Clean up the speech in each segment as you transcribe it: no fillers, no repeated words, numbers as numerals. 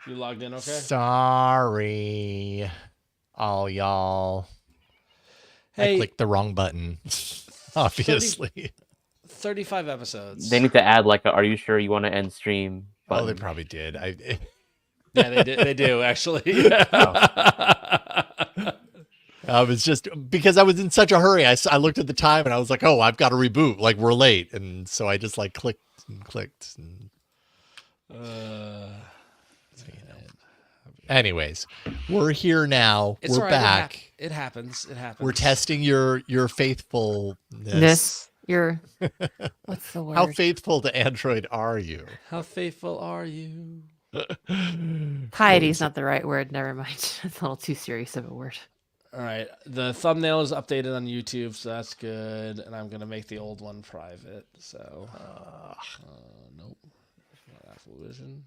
You logged in, okay? Sorry, all y'all. Hey, I clicked the wrong button. Obviously. 35 episodes. They need to add like a "Are you sure you want to end stream?" button. Oh, they probably did. Yeah, they did. They do actually. I was just because I was in such a hurry. I looked at the time and I was like, "Oh, I've got to reboot. Like we're late." And so I just like clicked. And... Anyways, we're here now. It's we're right. back. It happens. It happens. We're testing your faithfulness. Your what's the word? How faithful to Android are you? How faithful are you? Piety is not the right word. Never mind. It's a little too serious of a word. All right. The thumbnail is updated on YouTube, so that's good. And I'm gonna make the old one private. So, nope. Not Apple Vision.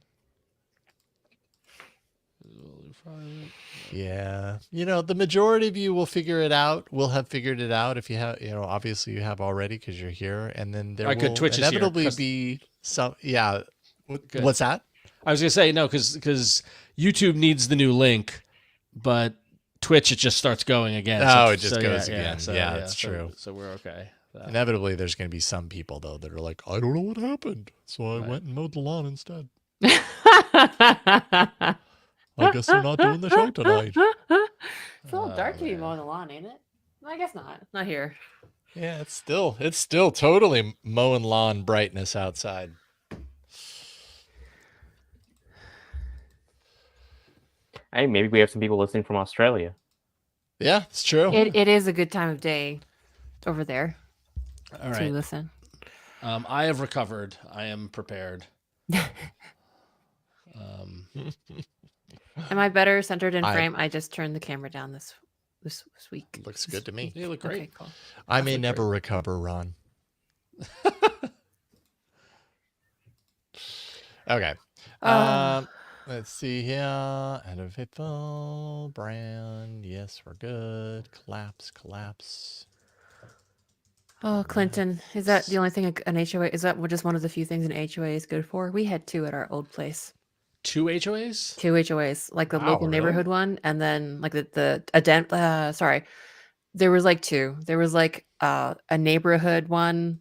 Private. Yeah. The majority of you will figure it out. Will have figured it out if you have, obviously you have already because you're here. And then there will Twitch inevitably is here, be some, yeah. Good. What's that? I was gonna say no, because YouTube needs the new link, but Twitch it just starts going again. Oh, it just goes again. Yeah, that's true. So we're okay. Inevitably, there's going to be some people though that are like, I don't know what happened, so I went and mowed the lawn instead. I guess we're not doing the show tonight. It's a little dark to be mowing the lawn, ain't it? I guess not. Not here. Yeah, it's still totally mowing lawn brightness outside. Hey, maybe we have some people listening from Australia. Yeah, it's true. It is a good time of day over there. All to right. listen. I have recovered. I am prepared. Am I better centered in frame? I just turned the camera down this week. Looks good to me. You look great. Okay, cool. I may never recover, Ron. Okay. Let's see here. And a faithful brand. Yes, we're good. Collapse. Oh, Clinton, is that the only thing an HOA? Is that just one of the few things an HOA is good for? We had two at our old place. 2 HOAs? 2 HOAs, like the local really? neighborhood one, and then like there was like two. There was like a neighborhood one,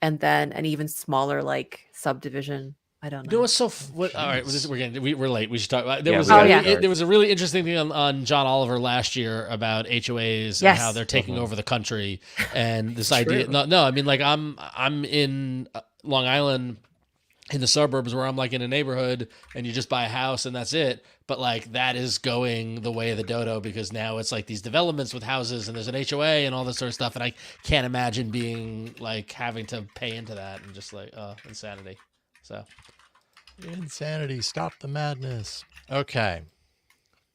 and then an even smaller like subdivision. I don't know. You know what's so? All right, we're late. We should talk about. There was a really interesting thing on John Oliver last year about HOAs and how they're taking over the country, and this idea. No, I mean like I'm in Long Island, in the suburbs where I'm like in a neighborhood, and you just buy a house and that's it. But like that is going the way of the dodo because now it's like these developments with houses and there's an HOA and all this sort of stuff, and I can't imagine being like having to pay into that and just like insanity. So. Insanity. Stop the madness. Okay.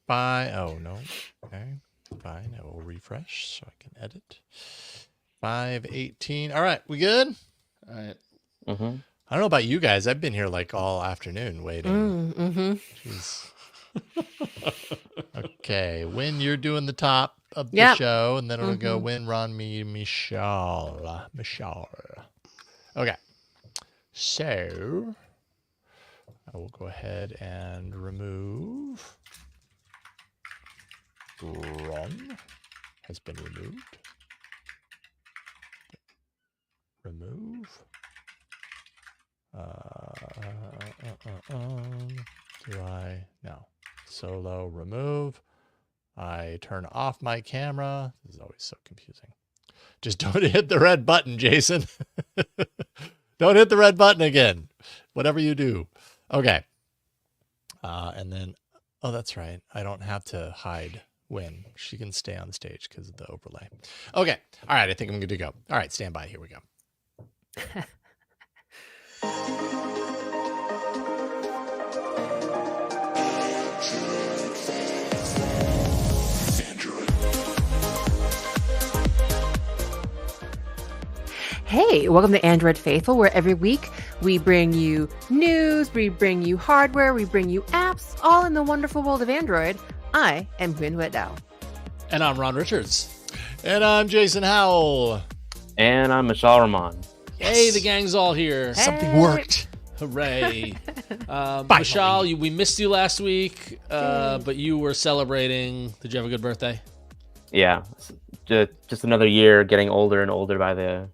Bye. Oh, no. Okay. Fine. I will refresh so I can edit. 5:18. All right. We good? All right. Mm-hmm. I don't know about you guys. I've been here like all afternoon waiting. Jeez. Okay. When you're doing the top of the show, and then it'll go when Ron, me, Mishaal. Okay. So I will go ahead and remove. Ron has been removed. Remove. Do I? No. Solo remove. I turn off my camera. This is always so confusing. Just don't hit the red button, Jason. Don't hit the red button again. Whatever you do. Okay. And then, oh, that's right. I don't have to hide Huyen. She can stay on stage because of the overlay. Okay. All right. I think I'm good to go. All right. Stand by. Here we go. Hey, welcome to Android Faithful, where every week we bring you news, we bring you hardware, we bring you apps, all in the wonderful world of Android. I am Huyen Dao. And I'm Ron Richards. And I'm Jason Howell. And I'm Mishaal Rahman. Yes. Hey, the gang's all here. Something worked. Hooray. Mishaal, we missed you last week, but you were celebrating. Did you have a good birthday? Yeah, just another year, getting older and older by the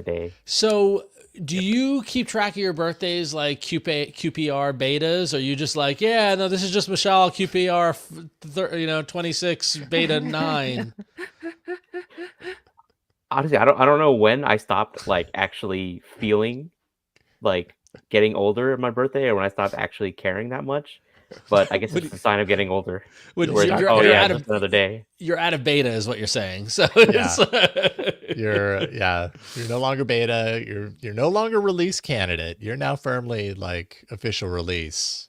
day. So, do you keep track of your birthdays like QPR betas, or are you just like, yeah, no, this is just Mishaal QPR, 26 beta 9? Honestly, I don't know when I stopped like actually feeling like getting older at my birthday, or when I stopped actually caring that much. But I guess it's a sign of getting older. You're just another day. You're out of beta, is what you're saying. So you're no longer beta. You're no longer release candidate. You're now firmly like official release.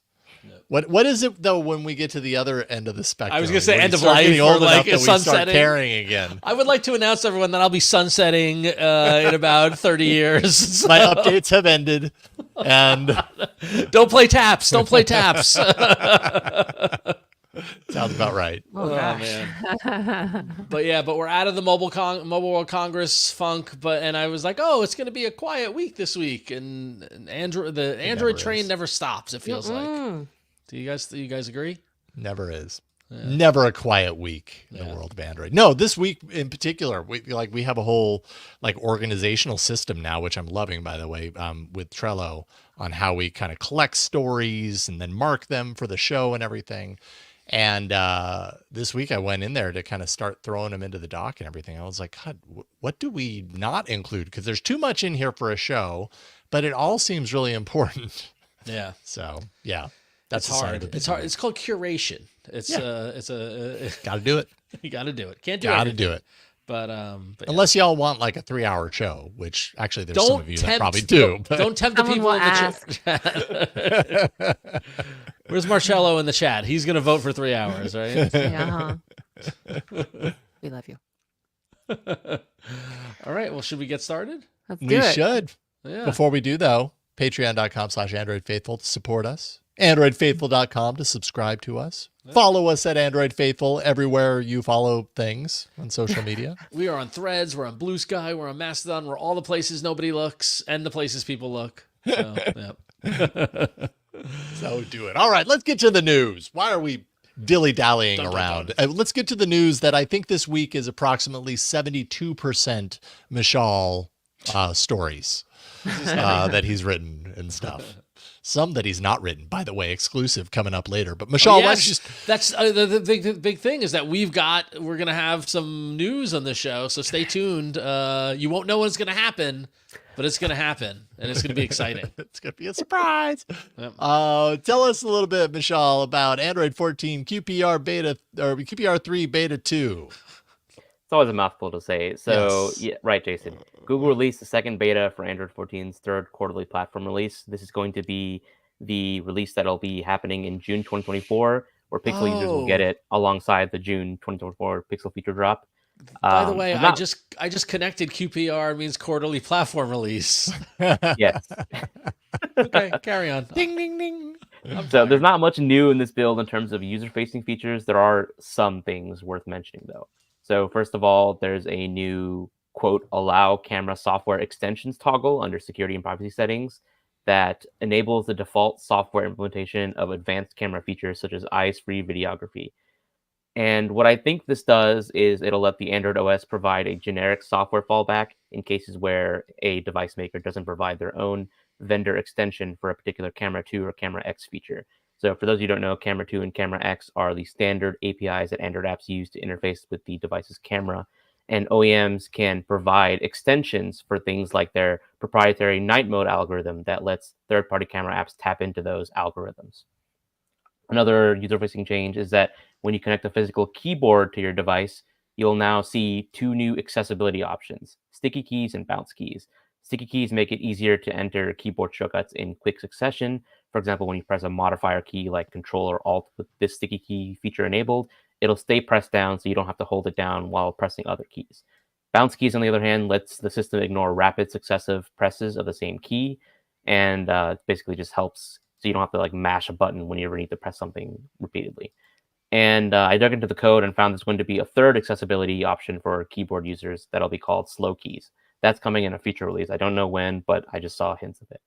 What is it though when we get to the other end of the spectrum? I was gonna say end of life, or like sunsetting. Caring again. I would like to announce to everyone that I'll be sunsetting in about 30 years. So. My updates have ended, and don't play taps. Don't play taps. Sounds about right. Oh man. But we're out of the Mobile World Congress funk. And I was like, oh, it's going to be a quiet week this week, and the Android train never stops. It feels like. Do you guys agree? Never is. Yeah. Never a quiet week in the world of Android. No, this week in particular, we have a whole like organizational system now, which I'm loving, by the way, with Trello, on how we kind of collect stories and then mark them for the show and everything. And this week I went in there to kind of start throwing them into the doc and everything. I was like, God, what do we not include? Because there's too much in here for a show, but it all seems really important. Yeah. So yeah. That's hard. It's hard. It's called curation. It's got to do it. You got to do it. Can't do it. Got to do it. But unless y'all want like a 3-hour show, which actually there's some of you that probably do. Don't tempt the people in the chat. Where's Marcello in the chat? He's gonna vote for 3 hours, right? Yeah. We love you. All right. Well, should we get started? Let's do it. We should. Yeah. Before we do though, patreon.com/AndroidFaithful to support us. AndroidFaithful.com to subscribe to us. Follow us at Android Faithful everywhere you follow things on social media. We are on Threads. We're on Blue Sky. We're on Mastodon. We're all the places nobody looks and the places people look. So, So do it. All right, let's get to the news. Why are we dilly-dallying around? Let's get to the news that I think this week is approximately 72% Mishaal stories that he's written and stuff. Some that he's not written, by the way, exclusive coming up later. But Mishaal, that's the big thing is that we're going to have some news on the show. So stay tuned. You won't know when it's going to happen, but it's going to happen, and it's going to be exciting. It's going to be a surprise. Yep. Tell us a little bit, Mishaal, about Android 14 QPR beta or QPR3 beta 2. It's always a mouthful to say. So, yes. Yeah, right, Jason. Google released the second beta for Android 14's third quarterly platform release. This is going to be the release that'll be happening in June 2024, where Pixel users will get it alongside the June 2024 Pixel feature drop. By the way, I just connected QPR means quarterly platform release. Yes. Okay, carry on. Ding, ding, ding. So there's not much new in this build in terms of user-facing features. There are some things worth mentioning, though. So first of all, there's a new, quote, allow camera software extensions toggle under security and privacy settings that enables the default software implementation of advanced camera features such as eyes-free videography. And what I think this does is it'll let the Android OS provide a generic software fallback in cases where a device maker doesn't provide their own vendor extension for a particular Camera 2 or Camera X feature. So for those of you who don't know, Camera 2 and Camera X are the standard APIs that Android apps use to interface with the device's camera. And OEMs can provide extensions for things like their proprietary night mode algorithm that lets third-party camera apps tap into those algorithms. Another user-facing change is that when you connect a physical keyboard to your device, you'll now see two new accessibility options, sticky keys and bounce keys. Sticky keys make it easier to enter keyboard shortcuts in quick succession. For example, when you press a modifier key like Control or Alt with this sticky key feature enabled, it'll stay pressed down so you don't have to hold it down while pressing other keys. Bounce keys, on the other hand, lets the system ignore rapid successive presses of the same key, and basically just helps so you don't have to like mash a button when you ever need to press something repeatedly. And I dug into the code and found there's going to be a third accessibility option for keyboard users that'll be called slow keys. That's coming in a feature release. I don't know when, but I just saw hints of it.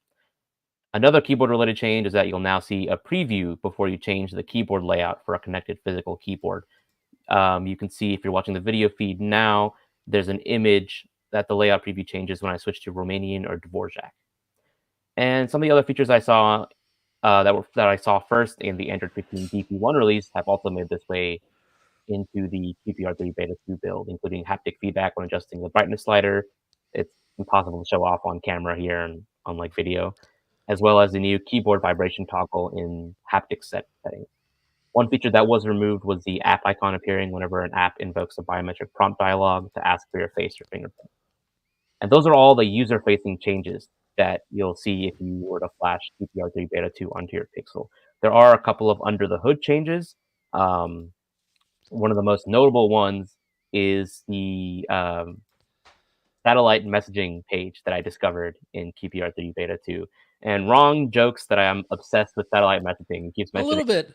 Another keyboard-related change is that you'll now see a preview before you change the keyboard layout for a connected physical keyboard. You can see if you're watching the video feed now, there's an image that the layout preview changes when I switch to Romanian or Dvorak. And some of the other features I saw that I saw first in the Android 15 DP1 release have also made this way into the QPR3 Beta 2 build, including haptic feedback when adjusting the brightness slider. It's impossible to show off on camera here and on video, as well as the new keyboard vibration toggle in haptic settings. One feature that was removed was the app icon appearing whenever an app invokes a biometric prompt dialog to ask for your face or fingerprint. And those are all the user-facing changes that you'll see if you were to flash QPR3 Beta 2 onto your Pixel. There are a couple of under-the-hood changes. One of the most notable ones is the satellite messaging page that I discovered in QPR3 Beta 2. And Wrong jokes that I am obsessed with satellite messaging. He keeps mentioning a little bit.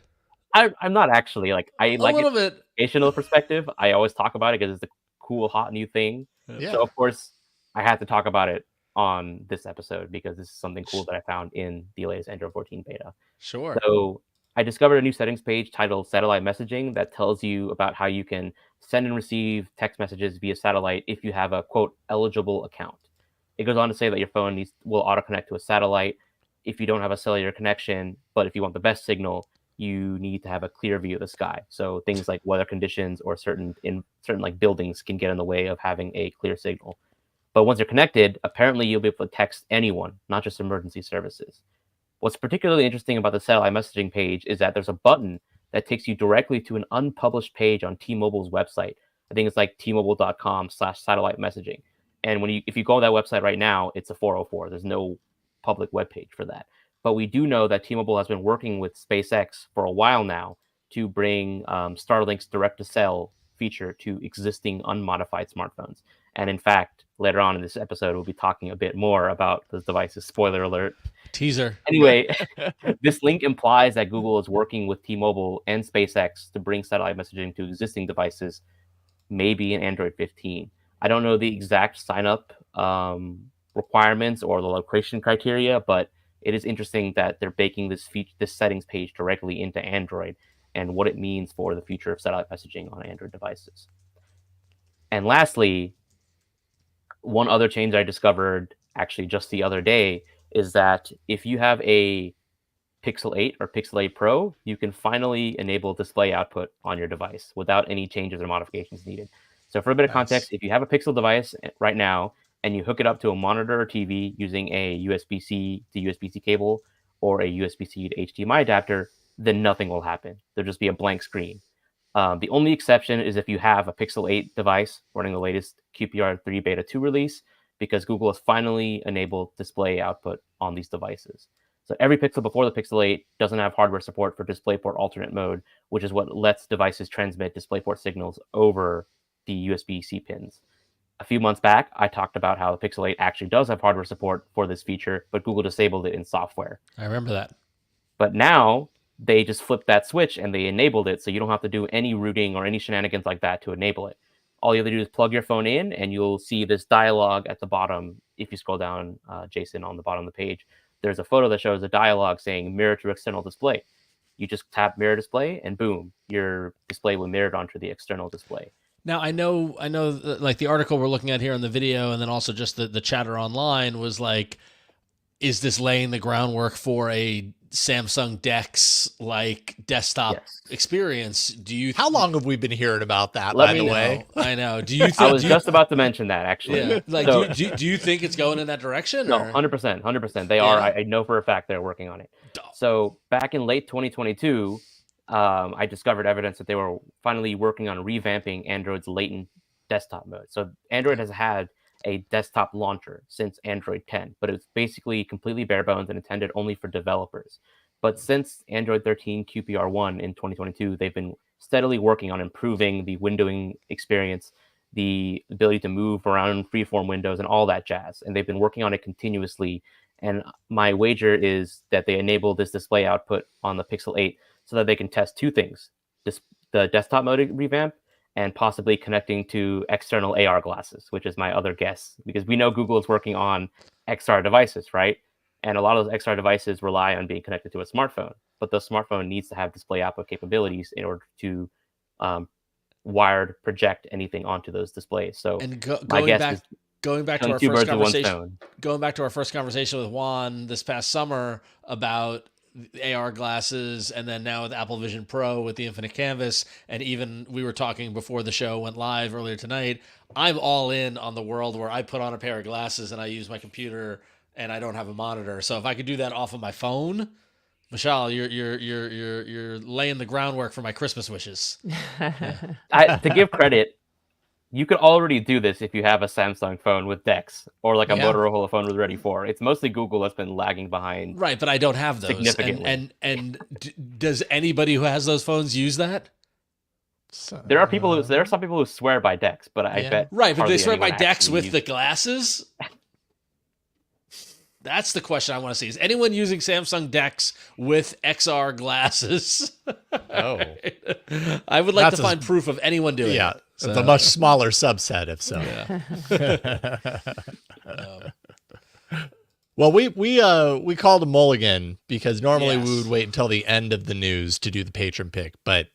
I'm not actually. I like a little it from an educational perspective. I always talk about it because it's a cool, hot new thing. Yeah. So, of course, I had to talk about it on this episode because this is something cool that I found in the latest Android 14 beta. Sure. So I discovered a new settings page titled Satellite Messaging that tells you about how you can send and receive text messages via satellite if you have a, quote, eligible account. It goes on to say that your phone will auto-connect to a satellite if you don't have a cellular connection, but if you want the best signal, you need to have a clear view of the sky. So things like weather conditions or certain buildings can get in the way of having a clear signal. But once you're connected, apparently you'll be able to text anyone, not just emergency services. What's particularly interesting about the satellite messaging page is that there's a button that takes you directly to an unpublished page on T-Mobile's website. I think it's like tmobile.com/satellite messaging. And if you go on that website right now, it's a 404. There's no public webpage for that. But we do know that T-Mobile has been working with SpaceX for a while now to bring Starlink's direct-to-cell feature to existing unmodified smartphones. And in fact, later on in this episode, we'll be talking a bit more about those devices. Spoiler alert. Teaser. Anyway, this link implies that Google is working with T-Mobile and SpaceX to bring satellite messaging to existing devices, maybe in Android 15. I don't know the exact sign-up requirements or the location criteria, but it is interesting that they're baking this settings page directly into Android and what it means for the future of satellite messaging on Android devices. And lastly, one other change I discovered actually just the other day is that if you have a Pixel 8 or Pixel 8 Pro, you can finally enable display output on your device without any changes or modifications needed. So for a bit of context, if you have a Pixel device right now and you hook it up to a monitor or TV using a USB-C to USB-C cable or a USB-C to HDMI adapter, then nothing will happen. There'll just be a blank screen. The only exception is if you have a Pixel 8 device running the latest QPR3 Beta 2 release, because Google has finally enabled display output on these devices. So every Pixel before the Pixel 8 doesn't have hardware support for DisplayPort alternate mode, which is what lets devices transmit DisplayPort signals over the USB-C pins. A few months back, I talked about how the Pixel 8 actually does have hardware support for this feature, but Google disabled it in software. I remember that. But now they just flipped that switch and they enabled it, so you don't have to do any rooting or any shenanigans like that to enable it. All you have to do is plug your phone in, and you'll see this dialogue at the bottom. If you scroll down, Jason, on the bottom of the page, there's a photo that shows a dialogue saying mirror to external display. You just tap mirror display, and boom, your display will mirror onto the external display. Now, I know, like the article we're looking at here in the video, and then also just the chatter online was like, is this laying the groundwork for a Samsung DeX-like desktop experience? How long have we been hearing about that, by the way? I know. Do you? I was just about to mention that, actually. Yeah. Like, so, do you think it's going in that direction? No, 100%. They are. I know for a fact they're working on it. So back in late 2022, I discovered evidence that they were finally working on revamping Android's latent desktop mode. So Android has had a desktop launcher since Android 10, but it's basically completely bare bones and intended only for developers. But since Android 13 QPR1 in 2022, they've been steadily working on improving the windowing experience, the ability to move around freeform windows and all that jazz. And they've been working on it continuously. And my wager is that they enable this display output on the Pixel 8 so that they can test two things: the desktop mode revamp and possibly connecting to external AR glasses, which is my other guess, because we know Google is working on XR devices, right? And a lot of those XR devices rely on being connected to a smartphone, but the smartphone needs to have display output capabilities in order to wired project anything onto those displays. So going back to our first conversation, with Juan this past summer about AR glasses, and then now with Apple Vision Pro with the Infinite Canvas, and even we were talking before the show went live earlier tonight, I'm all in on the world where I put on a pair of glasses and I use my computer and I don't have a monitor. So if I could do that off of my phone, Mishaal, you're laying the groundwork for my Christmas wishes. Yeah. To give credit, you could already do this if you have a Samsung phone with DeX or like a Motorola phone with Ready 4. It's mostly Google that's been lagging behind. Right, but I don't have those. Significantly. And does anybody who has those phones use that? There are some people who swear by DeX, but I bet. Right, but they swear by DeX with the glasses? That's the question I want to see. Is anyone using Samsung DeX with XR glasses? Oh. I would like to find proof of anyone doing it. Yeah, the much smaller subset, if so. Yeah. Well, we called a mulligan because normally we would wait until the end of the news to do the patron pick, but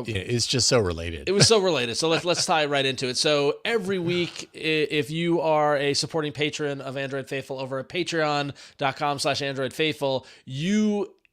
it's just so related. It was so related. So let's tie right into it. So every week, if you are a supporting patron of Android Faithful over at patreon.com/AndroidFaithful,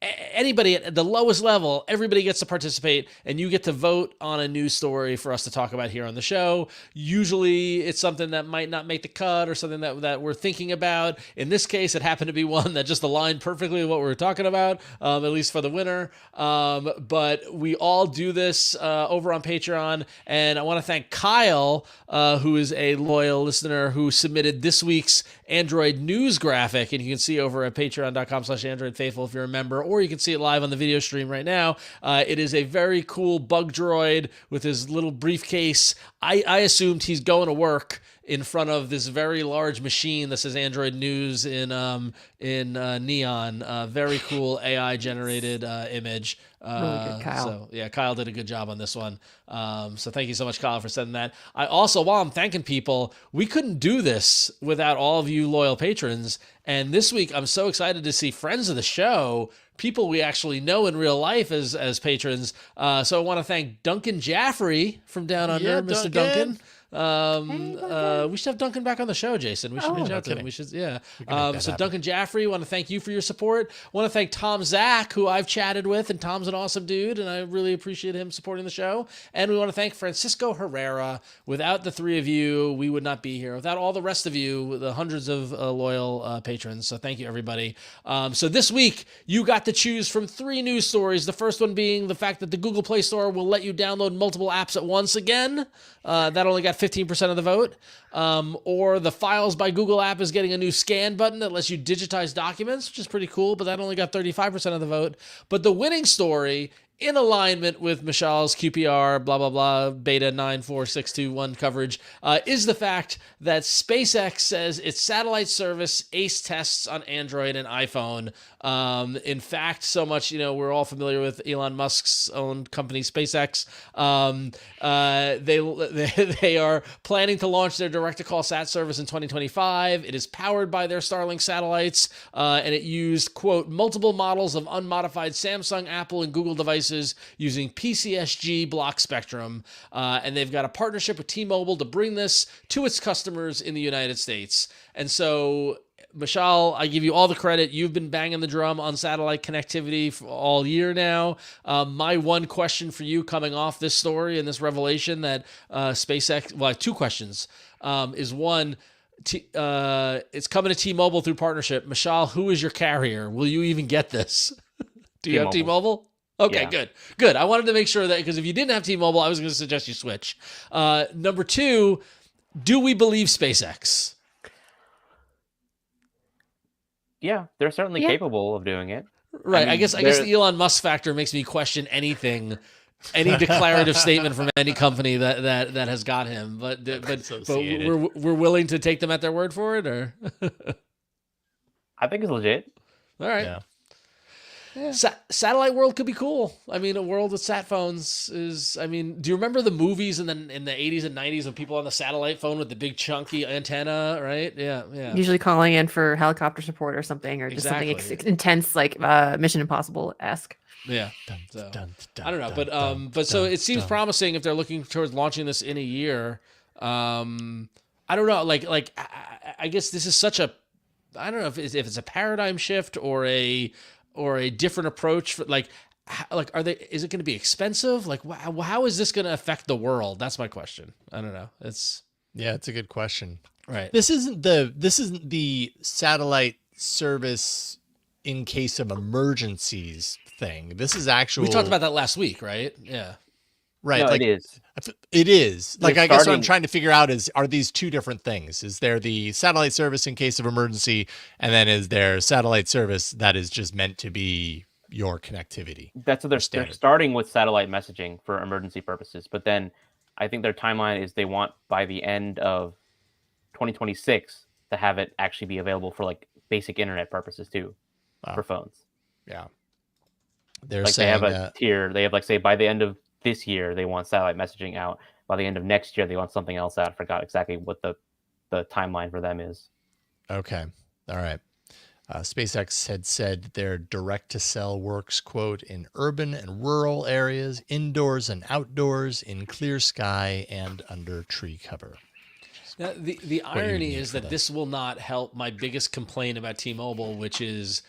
anybody at the lowest level, everybody gets to participate, and you get to vote on a news story for us to talk about here on the show. Usually it's something that might not make the cut or something that we're thinking about. In this case, it happened to be one that just aligned perfectly with what we were talking about, at least for the winner. But we all do this over on Patreon, and I want to thank Kyle, who is a loyal listener who submitted this week's Android news graphic, and you can see over at patreon.com/AndroidFaithful if you're a member, or you can see it live on the video stream right now. It is a very cool bug droid with his little briefcase. I assumed he's going to work in front of this very large machine that says Android News in neon. Very cool AI generated image. Really good, Kyle. So yeah, Kyle did a good job on this one. So thank you so much, Kyle, for sending that. I also, while I'm thanking people, we couldn't do this without all of you loyal patrons. And this week, I'm so excited to see friends of the show, people we actually know in real life as patrons. So I want to thank Duncan Jaffrey from Down Under, Mr. Duncan. We should have Duncan back on the show, Jason. We should reach out to him. We should, so Duncan Jaffrey, want to thank you for your support. Want to thank Tom Zach, who I've chatted with, and Tom's an awesome dude, and I really appreciate him supporting the show. And we want to thank Francisco Herrera. Without the three of you, we would not be here. Without all the rest of you, the hundreds of loyal patrons. So thank you, everybody. So this week, you got to choose from 3 news stories. The first one being the fact that the Google Play Store will let you download multiple apps at once again. That only got 15% of the vote. Or the Files by Google app is getting a new scan button that lets you digitize documents, which is pretty cool, but that only got 35% of the vote. But the winning story, in alignment with Mishaal's QPR, blah, blah, blah, beta 94621 coverage, is the fact that SpaceX says its satellite service ace tests on Android and iPhone. In fact, so much, we're all familiar with Elon Musk's own company, SpaceX. They are planning to launch their direct-to-call sat service in 2025. It is powered by their Starlink satellites, and it used, quote, multiple models of unmodified Samsung, Apple, and Google devices using PCSG block spectrum, and they've got a partnership with T-Mobile to bring this to its customers in the United States. And so, Mishaal, I give you all the credit. You've been banging the drum on satellite connectivity for all year now. My one question for you coming off this story and this revelation that SpaceX, well, I have 2 questions, is one, it's coming to T-Mobile through partnership. Mishaal, who is your carrier? Will you even get this? Do you have T-Mobile? Okay, yeah. Good. I wanted to make sure that, because if you didn't have T-Mobile, I was going to suggest you switch. Number 2, do we believe SpaceX? Yeah, they're certainly capable of doing it. Right. I guess the Elon Musk factor makes me question anything, any declarative statement from any company that has got him. But we're willing to take them at their word for it, or? I think it's legit. All right. Yeah. Satellite world could be cool. I mean, a world with sat phones is. I mean, do you remember the movies in the 80s and 90s when people on the satellite phone with the big chunky antenna, right? Yeah. Usually calling in for helicopter support or something, or just something intense like Mission Impossible-esque. Yeah. So, I don't know, but so it seems promising if they're looking towards launching this in a year. I don't know, like I guess this is such a. I don't know if it's a paradigm shift or a different approach for is it going to be expensive? Like how is this going to affect the world? That's my question. I don't know. It's a good question. Right. This isn't the satellite service in case of emergencies thing. This is actual. We talked about that last week, right? Yeah. Right. No, it is. It is. Like, I guess what I'm trying to figure out is, are these two different things? Is there the satellite service in case of emergency, and then is there satellite service that is just meant to be your connectivity? That's what they're starting with satellite messaging for emergency purposes. But then I think their timeline is they want by the end of 2026 to have it actually be available for like basic internet purposes too, for phones. Yeah. They're like saying they have a tier. They have like, say, by the end of this year, they want satellite messaging out. By the end of next year, they want something else out. I forgot exactly what the timeline for them is. Okay. All right. SpaceX had said their direct-to-cell works, quote, in urban and rural areas, indoors and outdoors, in clear sky and under tree cover. Now, the irony is that this will not help my biggest complaint about T-Mobile, which is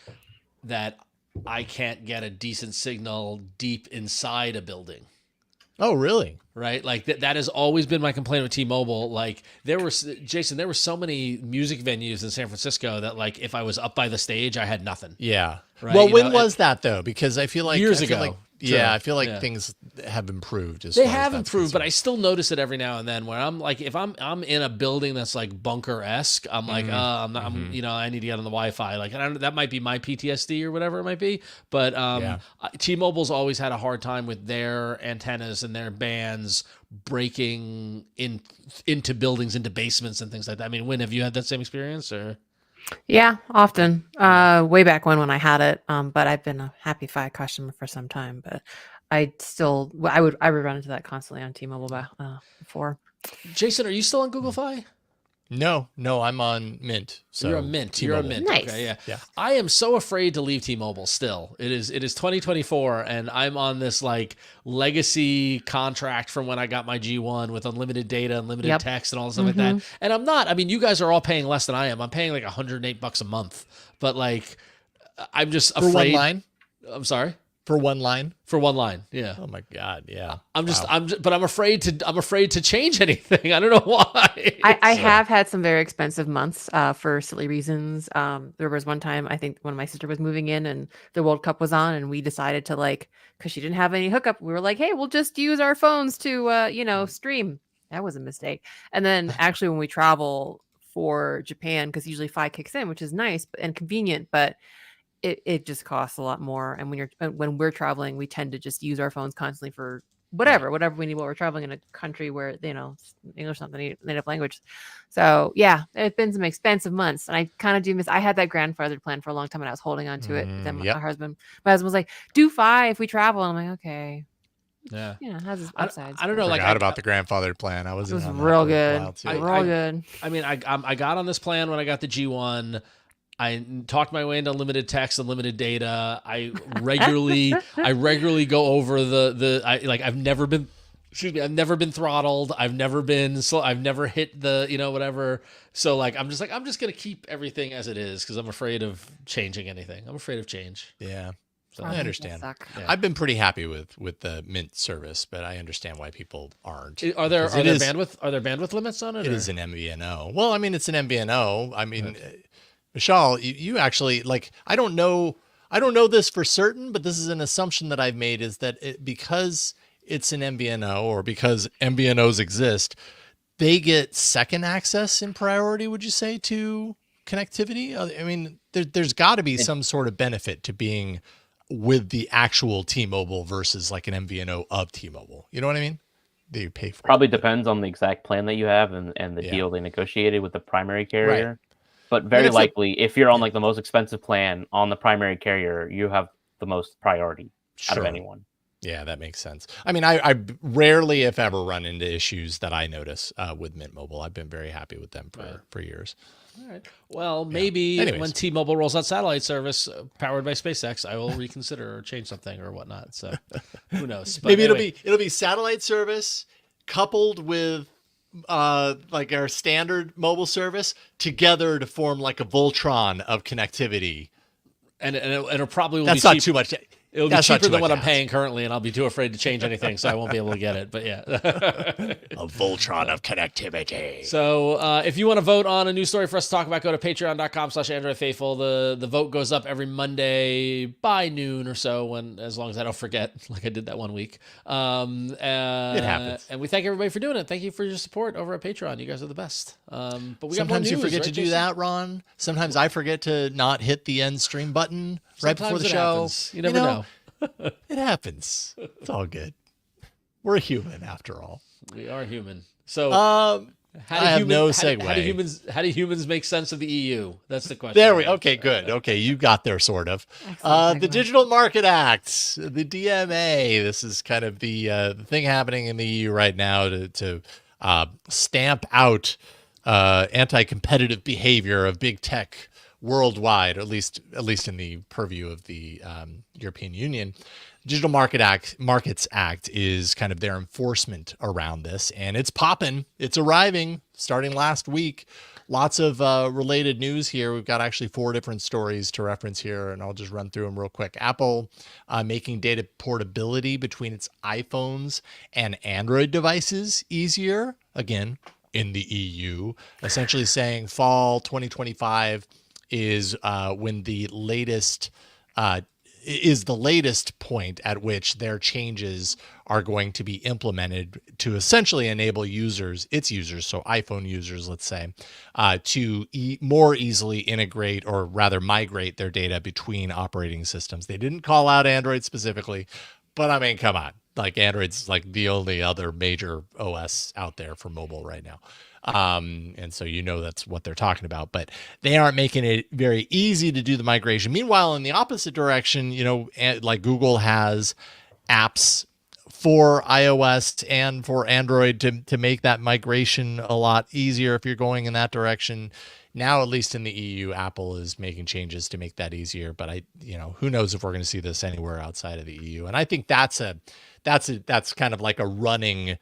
that I can't get a decent signal deep inside a building. Oh, really? Right? Like that has always been my complaint with T-Mobile. Like there were so many music venues in San Francisco that like if I was up by the stage, I had nothing. Yeah. Right? Well, when was that though? Because I feel like years ago. I feel like things have improved. They have improved, but I still notice it every now and then where I'm like, if I'm in a building that's like bunker-esque, I'm like, I'm you know, I need to get on the Wi-Fi. Like, that might be my PTSD or whatever it might be. But T-Mobile's always had a hard time with their antennas and their bands breaking into buildings, into basements and things like that. I mean, Huyen, have you had that same experience or? Yeah, often. Way back when I had it. But I've been a Happy Fi customer for some time. But I would run into that constantly on T-Mobile before. Jason, are you still on Google Fi? No, I'm on Mint. So you're a Mint. T-Mobile. You're a Mint. Nice. Okay, yeah. I am so afraid to leave T-Mobile still. It is 2024 and I'm on this like legacy contract from when I got my G1 with unlimited data, unlimited text and all this stuff like that. And I'm not, I mean, you guys are all paying less than I am. I'm paying like $108 a month, but like, I'm just afraid. For one line? I'm sorry? For one line? For one line, yeah. Oh my God, yeah. But I'm afraid to change anything. I don't know why. I have had some very expensive months for silly reasons. There was one time I think when my sister was moving in and the World Cup was on, and we decided to because she didn't have any hookup, we were like, hey, we'll just use our phones to stream. That was a mistake. And then actually when we travel for Japan, because usually Fi kicks in, which is nice and convenient, but it just costs a lot more. And when we're traveling, we tend to just use our phones constantly for whatever we need while we're traveling in a country where, English is not the native language. So yeah, it's been some expensive months. And I kind of do miss, I had that grandfathered plan for a long time and I was holding on to it. Then my husband was like, do Fi if we travel. And I'm like, okay. Yeah. It has its upsides. I don't know. I forgot about the grandfathered plan. It was real good. Real good. I mean, I got on this plan when I got the G1. I talked my way into unlimited text, unlimited data. I regularly go over I've never been throttled. I've never hit the, whatever. So like, I'm just going to keep everything as it is because I'm afraid of changing anything. I'm afraid of change. Yeah. So, I understand. Yeah. I've been pretty happy with the Mint service, but I understand why people aren't. Are there bandwidth limits on it? It is an MVNO. Well, I mean, it's an MVNO. I mean, Mishaal, you actually I don't know this for certain, but this is an assumption that I've made is that because it's an MVNO or because MVNOs exist, they get second access in priority, would you say, to connectivity? I mean, there's got to be some sort of benefit to being with the actual T-Mobile versus like an MVNO of T-Mobile. You know what I mean? That you pay for. Probably depends on the exact plan that you have and the deal they negotiated with the primary carrier. Right. But very likely, if you're on like the most expensive plan on the primary carrier, you have the most priority out of anyone. Yeah, that makes sense. I mean, I rarely, if ever, run into issues that I notice with Mint Mobile. I've been very happy with them for years. All right. Well, maybe when T-Mobile rolls out satellite service powered by SpaceX, I will reconsider or change something or whatnot. So who knows? But maybe it'll be satellite service coupled with like our standard mobile service together to form like a Voltron of connectivity. And it'll probably that's not too much. It'll be cheaper than what I'm paying currently, and I'll be too afraid to change anything, so I won't be able to get it. But yeah. A Voltron of connectivity. So if you want to vote on a news story for us to talk about, go to patreon.com/AndroidFaithful. The vote goes up every Monday by noon or so, as long as I don't forget, like I did that one week. It happens. And we thank everybody for doing it. Thank you for your support over at Patreon. You guys are the best. But we got more Sometimes news, you forget to do Jason? that, Ron. Sometimes I forget to not hit the end stream button right before the it show. Happens. You never know. It happens. It's all good. We're human after all. We are human. So I have no segue. How do humans make sense of the EU? That's the question. Okay, good. Okay, you got there sort of. The Digital Market Act, the DMA. This is kind of the thing happening in the EU right now to stamp out anti-competitive behavior of big tech worldwide, at least in the purview of the European Union. Digital Markets Act is kind of their enforcement around this, and it's popping. It's arriving starting last week. Lots of related news here. We've got actually 4 different stories to reference here, and I'll just run through them real quick. Apple making data portability between its iPhones and Android devices easier, again, in the EU, essentially saying fall 2025 is when the latest point at which their changes are going to be implemented to essentially enable its users, so iPhone users, let's say, to more easily integrate or rather migrate their data between operating systems. They didn't call out Android specifically, but I mean, come on. Like Android's like the only other major OS out there for mobile right now. And so that's what they're talking about, but they aren't making it very easy to do the migration. Meanwhile, in the opposite direction, like Google has apps for iOS and for Android to make that migration a lot easier if you're going in that direction. Now, at least in the EU, Apple is making changes to make that easier, but who knows if we're going to see this anywhere outside of the EU. And I think that's kind of like a running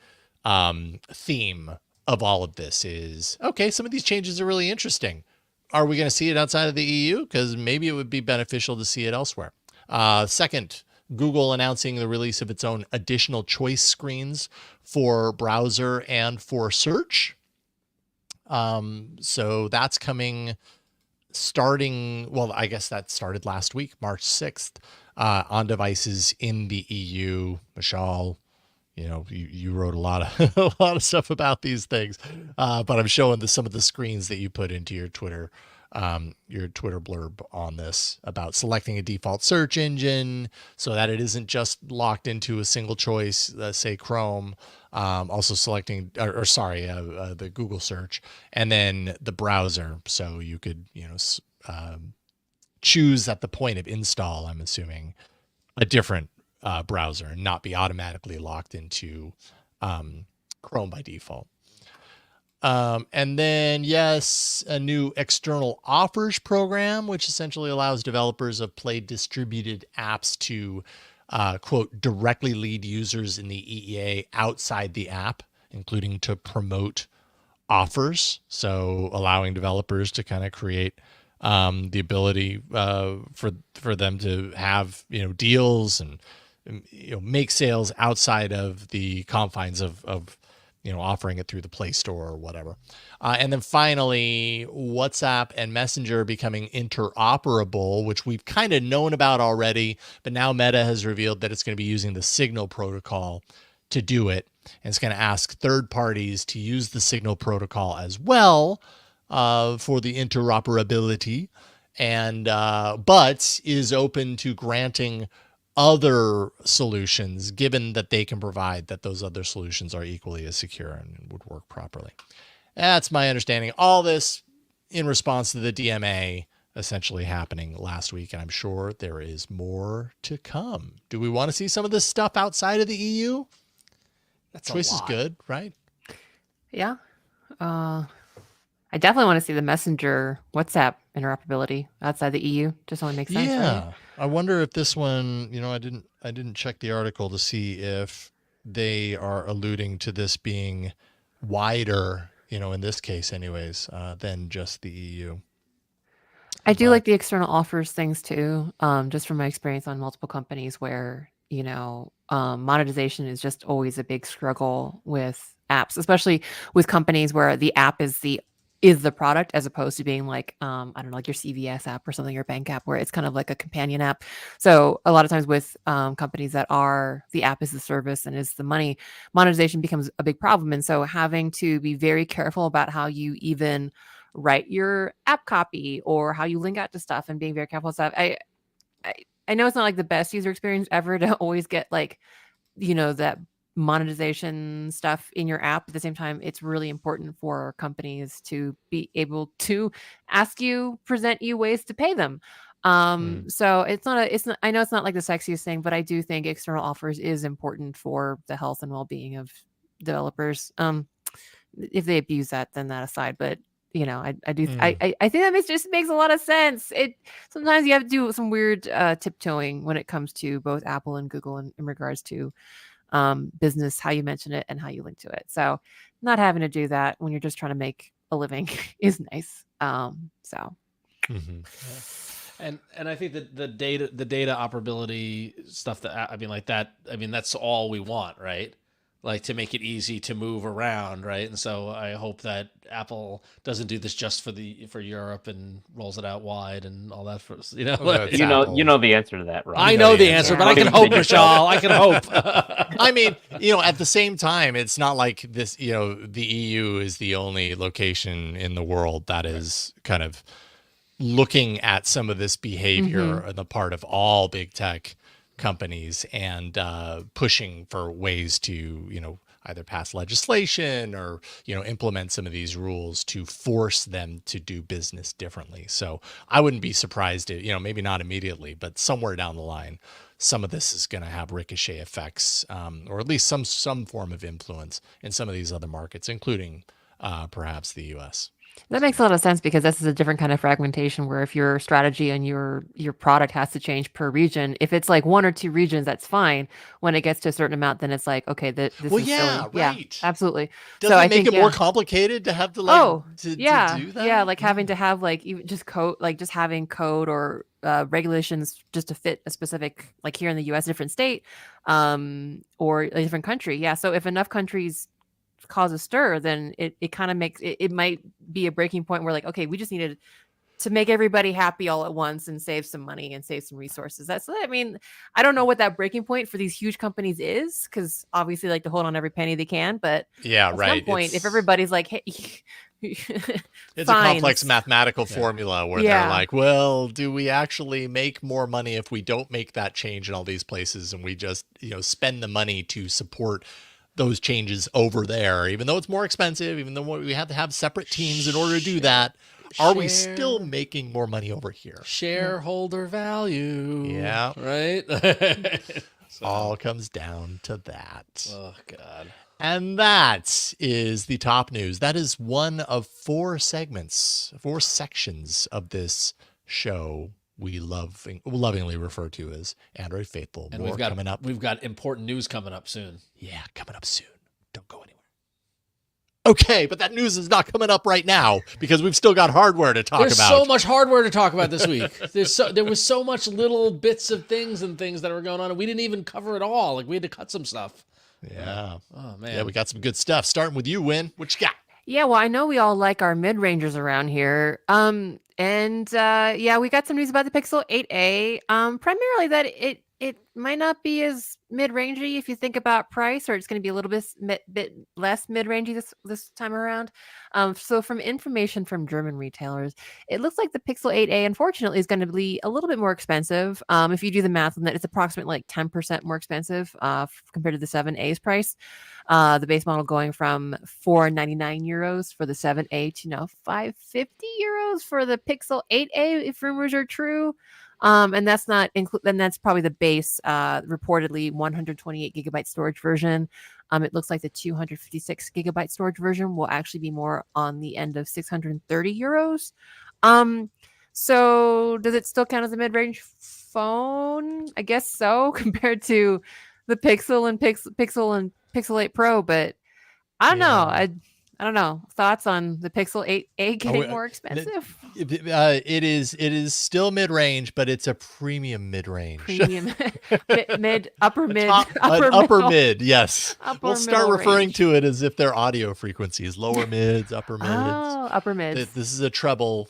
theme of all of this is, okay, some of these changes are really interesting. Are we going to see it outside of the EU? Because maybe it would be beneficial to see it elsewhere. Second, Google announcing the release of its own additional choice screens for browser and for search. So that's coming I guess that started last week, March 6th, on devices in the EU. Mishaal, you wrote a lot of stuff about these things, but I'm showing some of the screens that you put into your Twitter blurb on this about selecting a default search engine so that it isn't just locked into a single choice, say Chrome, also selecting, the Google search, and then the browser. So you could, choose at the point of install, I'm assuming, a different browser and not be automatically locked into Chrome by default. And then, yes, a new external offers program, which essentially allows developers of Play distributed apps to, quote, directly lead users in the EEA outside the app, including to promote offers. So allowing developers to kind of create the ability for them to have, deals and, make sales outside of the confines of offering it through the Play Store or whatever. And then finally, WhatsApp and Messenger becoming interoperable, which we've kind of known about already, but now Meta has revealed that it's going to be using the Signal protocol to do it. And it's going to ask third parties to use the Signal protocol as well for the interoperability, and but is open to granting other solutions, given that they can provide that those other solutions are equally as secure and would work properly. That's my understanding. All this in response to the DMA essentially happening last week, and I'm sure there is more to come. Do we want to see some of this stuff outside of the EU? That choice is good, right? Yeah. I definitely want to see the Messenger WhatsApp interoperability outside the EU. Just only makes sense. Yeah. Right? I wonder if this one, I didn't check the article to see if they are alluding to this being wider, in this case anyways, than just the EU. I do like the external offers things too. Just from my experience on multiple companies where, monetization is just always a big struggle with apps, especially with companies where the app is the product as opposed to being like, I don't know, like your CVS app or something, your bank app, where it's kind of like a companion app. So a lot of times with companies that are the app is the service and is the money, monetization becomes a big problem. And so having to be very careful about how you even write your app copy or how you link out to stuff and being very careful with stuff. I know it's not like the best user experience ever to always get like, that monetization stuff in your app. At the same time, it's really important for companies to be able to present you ways to pay them. So it's not, I know it's not like the sexiest thing, but I do think external offers is important for the health and well-being of developers. If they abuse that, then that aside, but I think that just makes a lot of sense. Sometimes you have to do some weird tiptoeing when it comes to both Apple and Google in regards to business, how you mention it and how you link to it. So not having to do that when you're just trying to make a living is nice. And I think that the data operability stuff that's all we want, right? Like to make it easy to move around, right? And so I hope that Apple doesn't do this just for Europe and rolls it out wide and all that. You know the answer to that, right? I know the answer, but I can hope, Mishaal. I can hope. I mean, at the same time, it's not like this. The EU is the only location in the world that is kind of looking at some of this behavior on the part of all big tech companies and pushing for ways to either pass legislation or implement some of these rules to force them to do business differently. So I wouldn't be surprised if maybe not immediately, but somewhere down the line some of this is going to have ricochet effects, or at least some form of influence in some of these other markets, including perhaps the US. That makes a lot of sense because this is a different kind of fragmentation where if your strategy and your product has to change per region, if it's like one or two regions, that's fine. When it gets to a certain amount, then it's like, okay, this is silly. Right. Yeah, absolutely. Doesn't it make it more complicated to have to to do that? Yeah, like having to have like even just code, like just having code or regulations just to fit a specific, like here in the US, different state or a different country. Yeah, so if enough countries cause a stir, then it kind of makes it might be a breaking point where like, okay, we just needed to make everybody happy all at once and save some money and save some resources. I don't know what that breaking point for these huge companies is, because obviously like to hold on every penny they can, but at some point if everybody's like, hey, it's a complex mathematical formula where they're like, well, do we actually make more money if we don't make that change in all these places and we just spend the money to support those changes over there, even though it's more expensive, even though we have to have separate teams in order to do that? Are we still making more money over here? Shareholder value. Yeah. Right? All comes down to that. Oh, God. And that is the top news. That is one of 4 sections of this show we lovingly refer to as Android Faithful. And coming up. We've got important news coming up soon. Yeah, coming up soon. Don't go anywhere. Okay, but that news is not coming up right now because we've still got hardware to talk about. There's so much hardware to talk about this week. There was so much little bits of things that were going on, and we didn't even cover it all. Like we had to cut some stuff. Yeah. Oh man. Yeah, we got some good stuff. Starting with you, Huyen. What you got? Yeah, well, I know we all like our Midrangers around here. We got some news about the Pixel 8a. Primarily that it might not be as mid-rangey if you think about price, or it's going to be a little bit less mid-rangey this time around. So from information from German retailers, it looks like the Pixel 8a, unfortunately, is going to be a little bit more expensive. If you do the math on that, it's approximately like 10% more expensive compared to the 7a's price. The base model going from 499 euros for the 7a to now 550 euros for the Pixel 8a, if rumors are true. And that's not include. Then that's probably the base, reportedly 128 gigabyte storage version. It looks like the 256 gigabyte storage version will actually be more on the end of 630 euros. So does it still count as a mid-range phone? I guess so, compared to the Pixel and Pixel 8 Pro, but I don't know. I don't know. Thoughts on the Pixel 8a getting more expensive? It is still mid-range, but it's a premium mid-range. Premium, upper mid. Yes. We'll start referring to it as if they're audio frequencies, lower mids, upper mids. Oh, upper mids. This is a treble.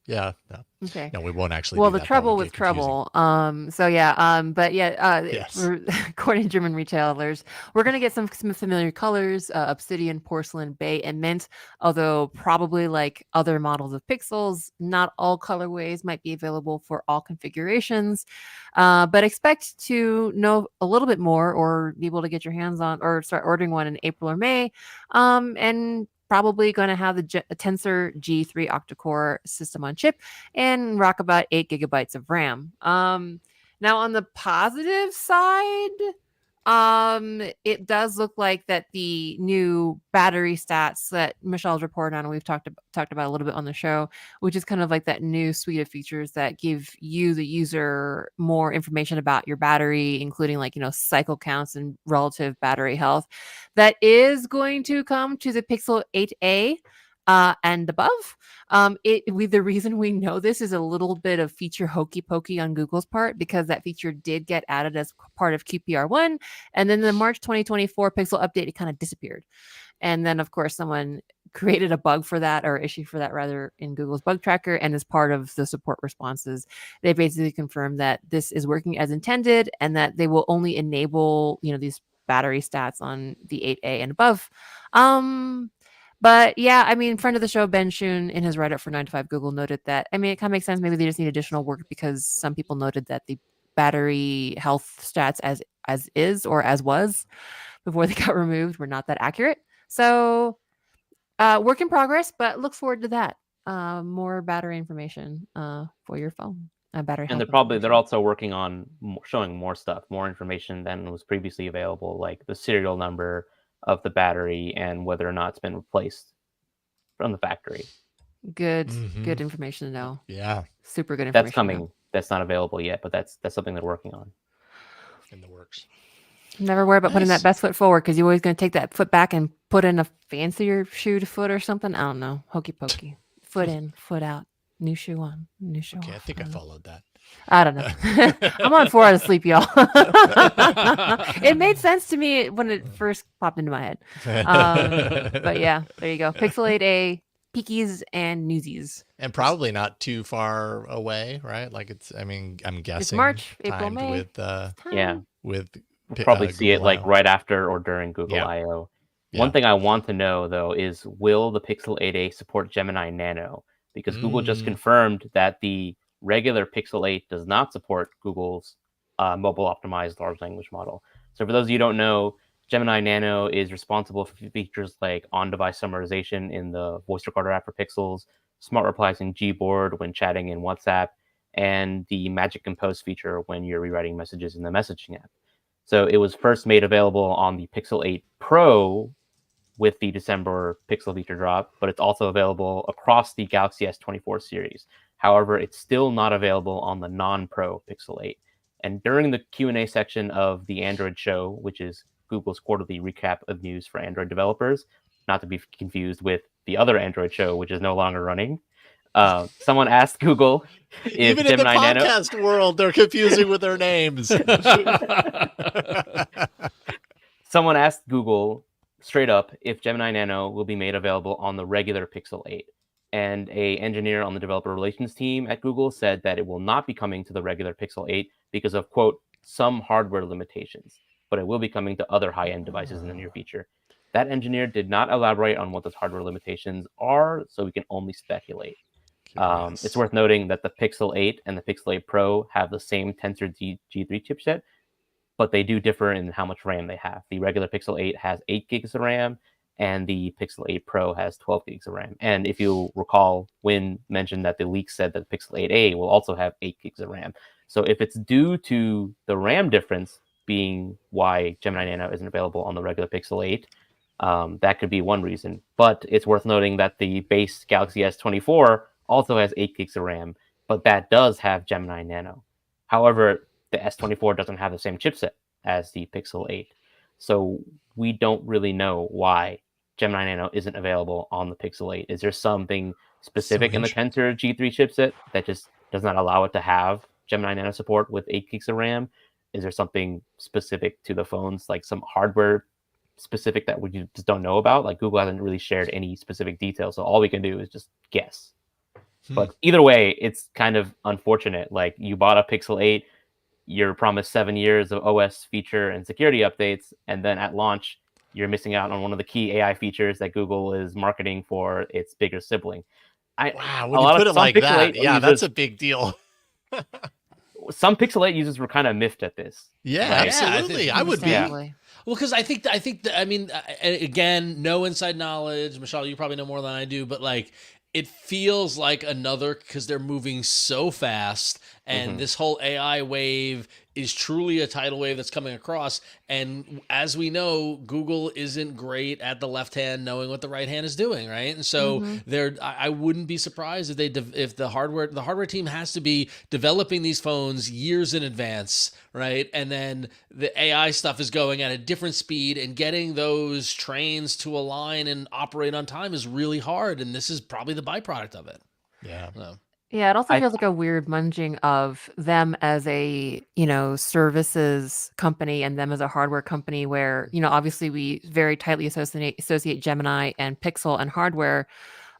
Yeah. No. Okay. No, we won't actually. Well, the treble was treble. So yeah. But yeah. Yes. According to German retailers, we're gonna get some familiar colors: obsidian, porcelain, bay, and mint. Although probably like other models of Pixels, not all colorways might be available for all configurations. But expect to know a little bit more, or be able to get your hands on, or start ordering one in April or May. And probably going to have the Tensor G3 octa-core system on chip and rock about 8 gigabytes of RAM. Now on the positive side, it does look like that the new battery stats that Mishaal's reported on, and we've talked about a little bit on the show, which is kind of like that new suite of features that give you, the user, more information about your battery, including like, cycle counts and relative battery health. That is going to come to the Pixel 8a. And above. The reason we know this is a little bit of feature hokey pokey on Google's part, because that feature did get added as part of QPR1, and then the March 2024 Pixel update, it kind of disappeared. And then, of course, someone created a bug for that, or issue for that rather, in Google's bug tracker, and as part of the support responses, they basically confirmed that this is working as intended, and that they will only enable these battery stats on the 8a and above. But yeah, I mean, friend of the show, Ben Shun, in his write-up for 9 to 5 Google, noted that, I mean, it kind of makes sense. Maybe they just need additional work, because some people noted that the battery health stats as is, or as was, before they got removed, were not that accurate. So work in progress, but look forward to that. More battery information for your phone. Battery health. And they're also working on showing more stuff, more information than was previously available, like the serial number of the battery and whether or not it's been replaced from the factory. Good information to know. Yeah, super good information. That's coming. That's not available yet, but that's something they're working on. In the works. Never worry about putting that best foot forward, because you're always going to take that foot back and put in a fancier shoe to foot or something. I don't know. Hokey pokey. Foot in, foot out. New shoe on, new shoe off. I think I followed that. I don't know. I'm on 4 hours of sleep, y'all. It made sense to me when it first popped into my head. But yeah, there you go. Pixel 8a, peekies and newsies. And probably not too far away, right? Like I'm guessing it's March, April, May. We'll probably see it like right after or during Google I/O. Yeah. One thing I want to know, though, is will the Pixel 8a support Gemini Nano? Because Google just confirmed that the regular Pixel 8 does not support Google's mobile optimized large language model. So for those of you who don't know, Gemini Nano is responsible for features like on-device summarization in the voice recorder app for Pixels, smart replies in Gboard when chatting in WhatsApp, and the Magic Compose feature when you're rewriting messages in the messaging app. So it was first made available on the Pixel 8 Pro with the December Pixel feature drop, but it's also available across the Galaxy S24 series. However, it's still not available on the non-Pro Pixel 8. And during the Q&A section of the Android Show, which is Google's quarterly recap of news for Android developers, not to be confused with the other Android Show, which is no longer running, someone asked Google if even Gemini in the podcast world, they're confusing with their names. Someone asked Google straight up if Gemini Nano will be made available on the regular Pixel 8. And an engineer on the developer relations team at Google said that it will not be coming to the regular Pixel 8 because of, quote, some hardware limitations, but it will be coming to other high-end devices in the near future. That engineer did not elaborate on what those hardware limitations are, so we can only speculate. It's worth noting that the Pixel 8 and the Pixel 8 Pro have the same Tensor G3 chipset, but they do differ in how much RAM they have. The regular Pixel 8 has 8 gigs of RAM, and the Pixel 8 Pro has 12 gigs of RAM. And if you recall, Huyen mentioned that the leak said that the Pixel 8a will also have 8 gigs of RAM. So if it's due to the RAM difference being why Gemini Nano isn't available on the regular Pixel 8, that could be one reason. But it's worth noting that the base Galaxy S24 also has 8 gigs of RAM, but that does have Gemini Nano. However, the S24 doesn't have the same chipset as the Pixel 8. So we don't really know why Gemini Nano isn't available on the Pixel 8. Is there something specific in the Tensor G3 chipset that just does not allow it to have Gemini Nano support with 8 gigs of RAM? Is there something specific to the phones, like some hardware specific that we just don't know about? Like Google hasn't really shared any specific details, so all we can do is just guess. But either way, it's kind of unfortunate. Like you bought a Pixel 8, you're promised 7 years of OS feature and security updates, and then at launch, you're missing out on one of the key AI features that Google is marketing for its bigger sibling. Wow, when you put it like that, yeah, that's a big deal. Some Pixel 8 users were kind of miffed at this. Yeah, right? Absolutely. I would be. Yeah. Well, because I think I mean, again, no inside knowledge. Mishaal, you probably know more than I do, but like, it feels like another, because they're moving so fast, and this whole AI wave is truly a tidal wave that's coming across. And as we know, Google isn't great at the left hand knowing what the right hand is doing, right? And so I wouldn't be surprised if the hardware team has to be developing these phones years in advance, right? And then the AI stuff is going at a different speed, and getting those trains to align and operate on time is really hard. And this is probably the byproduct of it. Yeah. So. Yeah, it also feels like a weird munging of them as a, services company and them as a hardware company where, obviously we very tightly associate Gemini and Pixel and hardware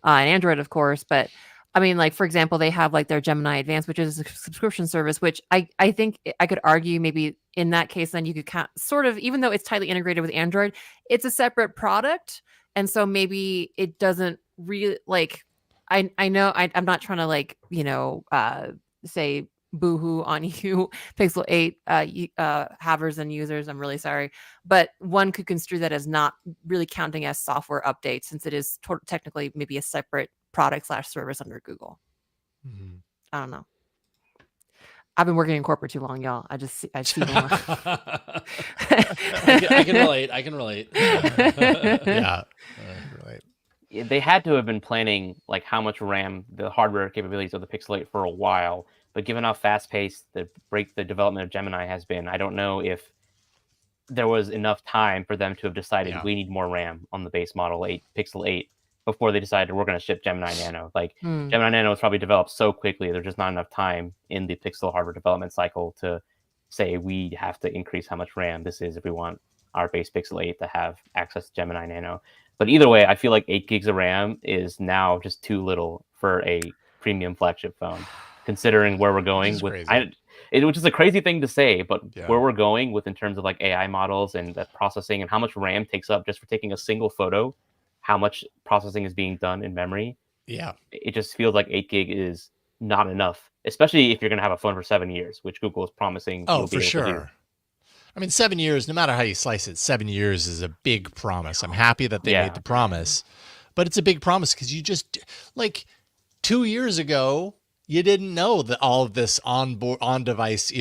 and Android, of course. But I mean, like, for example, they have like their Gemini Advanced, which is a subscription service, which I think I could argue maybe in that case, then you could sort of, even though it's tightly integrated with Android, it's a separate product. And so maybe it doesn't really like, I know I'm not trying to like, say boohoo on you, Pixel 8 havers and users. I'm really sorry. But one could construe that as not really counting as software updates, since it is technically maybe a separate product / service under Google. I don't know. I've been working in corporate too long, y'all. I see I can relate. I can relate. Yeah. Right. They had to have been planning like how much RAM, the hardware capabilities of the Pixel 8 for a while, but given how fast-paced the development of Gemini has been, I don't know if there was enough time for them to have decided we need more RAM on the base model Pixel 8 before they decided we're going to ship Gemini Nano. Like Gemini Nano was probably developed so quickly, there's just not enough time in the Pixel hardware development cycle to say we have to increase how much RAM this is if we want our base Pixel 8 to have access to Gemini Nano. But either way, I feel like 8 gigs of RAM is now just too little for a premium flagship phone, considering where we're going with which is a crazy thing to say, but where we're going with in terms of like AI models and the processing and how much RAM takes up just for taking a single photo, how much processing is being done in memory. Yeah. It just feels like 8 gig is not enough, especially if you're going to have a phone for 7 years, which Google is promising. Oh, for sure. I mean, 7 years, no matter how you slice it, 7 years is a big promise. I'm happy that they made the promise, but it's a big promise because you just, like 2 years ago, you didn't know that all of this on-device,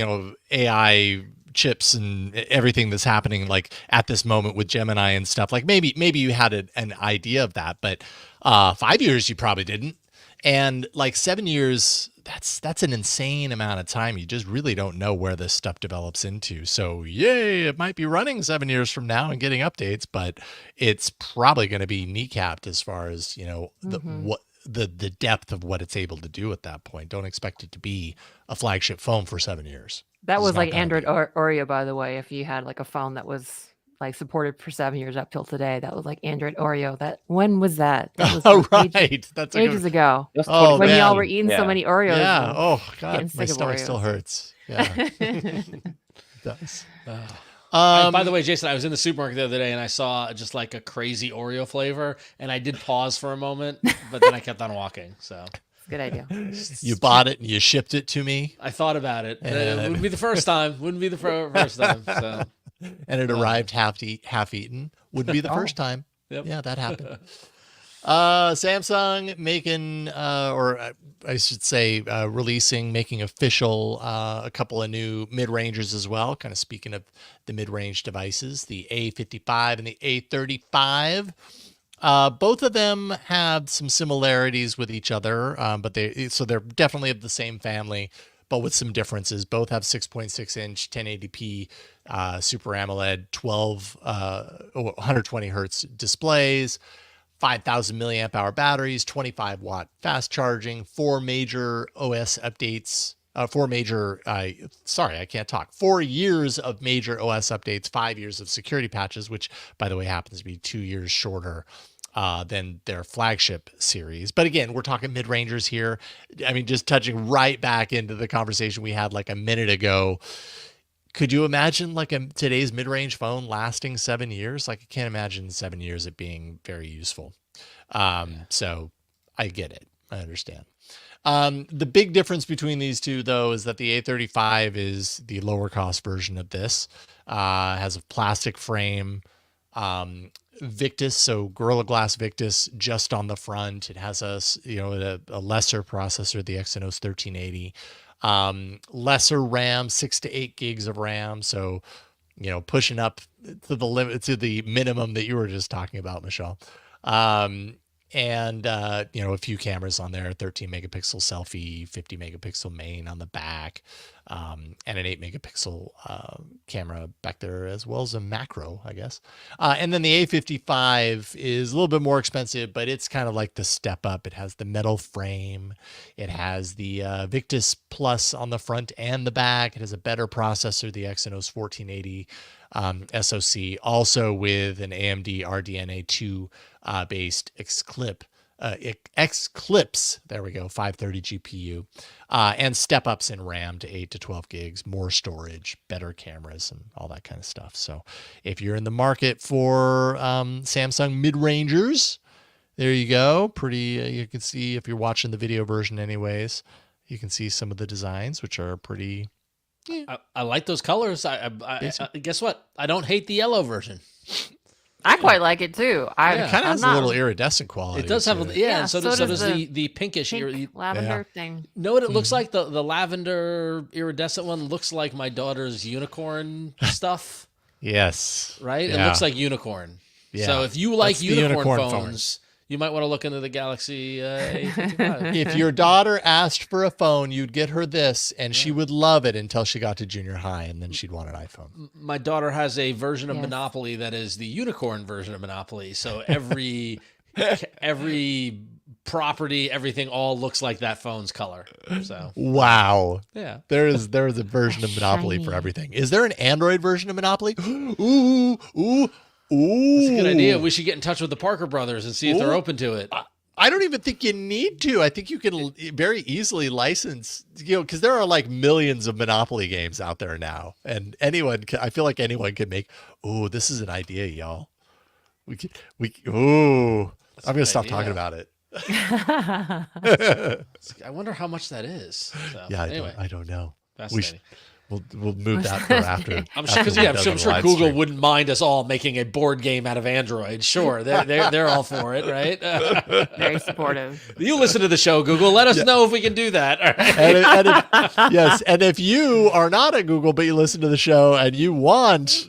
AI chips and everything that's happening like at this moment with Gemini and stuff. Like maybe you had an idea of that, but 5 years you probably didn't. And like 7 years, that's an insane amount of time. You just really don't know where this stuff develops into. So yay, it might be running 7 years from now and getting updates, but it's probably going to be kneecapped as far as, the depth of what it's able to do at that point. Don't expect it to be a flagship phone for 7 years. That was like Android Oreo, by the way. If you had like a phone that was like supported for 7 years up till today, that was like Android Oreo. When was that? That was That's ages ago. Oh, when y'all were eating so many Oreos. Yeah. Oh God, my stomach still hurts. Yeah. does. By the way, Jason, I was in the supermarket the other day and I saw just like a crazy Oreo flavor, and I did pause for a moment, but then I kept on walking. So good idea. You bought it and you shipped it to me. I thought about it. It wouldn't be the first time. Wouldn't be the first time. So. And it arrived half eaten. Wouldn't be the first time. Yep. Yeah, that happened. Samsung making, or I should say, making official a couple of new mid-rangers as well. Kind of speaking of the mid-range devices, the A55 and the A35. Both of them have some similarities with each other, but they're definitely of the same family, but with some differences. Both have 6.6-inch 1080p Super AMOLED 120 hertz displays, 5,000 milliamp hour batteries, 25 watt fast charging, 4 major OS updates, 4 years of major OS updates, 5 years of security patches, which by the way happens to be 2 years shorter than their flagship series. But again, we're talking mid-rangers here. I mean, just touching right back into the conversation we had like a minute ago. Could you imagine like today's mid-range phone lasting 7 years? Like I can't imagine 7 years it being very useful. So I get it. I understand. The big difference between these two though is that the A35 is the lower cost version of this. Has a plastic frame, Victus, so Gorilla Glass Victus just on the front. It has a lesser processor, the Exynos 1380. Lesser RAM, 6 to 8 gigs of RAM. So, pushing up to the limit, to the minimum that you were just talking about, Mishaal. And a few cameras on there, 13 megapixel selfie, 50 megapixel main on the back, and an 8 megapixel camera back there, as well as a macro, I guess. And then the A55 is a little bit more expensive, but it's kind of like the step up. It has the metal frame. It has the Victus Plus on the front and the back. It has a better processor, the Exynos 1480 SoC, also with an AMD RDNA 2 based Xclipse, there we go, 530 GPU, and step ups in RAM to 8 to 12 gigs, more storage, better cameras, and all that kind of stuff. So if you're in the market for Samsung mid-rangers, there you go. Pretty, you can see if you're watching the video version anyways, you can see some of the designs, which are pretty... Yeah. I like those colors. I guess what? I don't hate the yellow version. I quite like it too. It kind of has a little iridescent quality. It does have, and so does the pinkish lavender thing. Know what it looks like? The lavender iridescent one looks like my daughter's unicorn stuff. Yes. Right? It looks like unicorn. Yeah. So if you like unicorn phones, you might want to look into the Galaxy A55. If your daughter asked for a phone, you'd get her this, and she would love it until she got to junior high, and then she'd want an iPhone. My daughter has a version of Monopoly that is the unicorn version of Monopoly. So every property, everything all looks like that phone's color. So wow. Yeah. There is a version of Monopoly for everything. Is there an Android version of Monopoly? Ooh. That's a good idea. We should get in touch with the Parker brothers and see if they're open to it. I don't even think you need to. I think you can very easily license, because there are like millions of Monopoly games out there now, and I feel like anyone can make. Oh, this is an idea, y'all. I'm going to stop talking about it. I wonder how much that is. So, anyway. I don't know. Fascinating. We'll move that for after. I'm sure Google wouldn't mind us all making a board game out of Android. Sure, they're all for it, right? Very supportive. You listen to the show, Google. Let us know if we can do that. All right? And if you are not at Google but you listen to the show and you want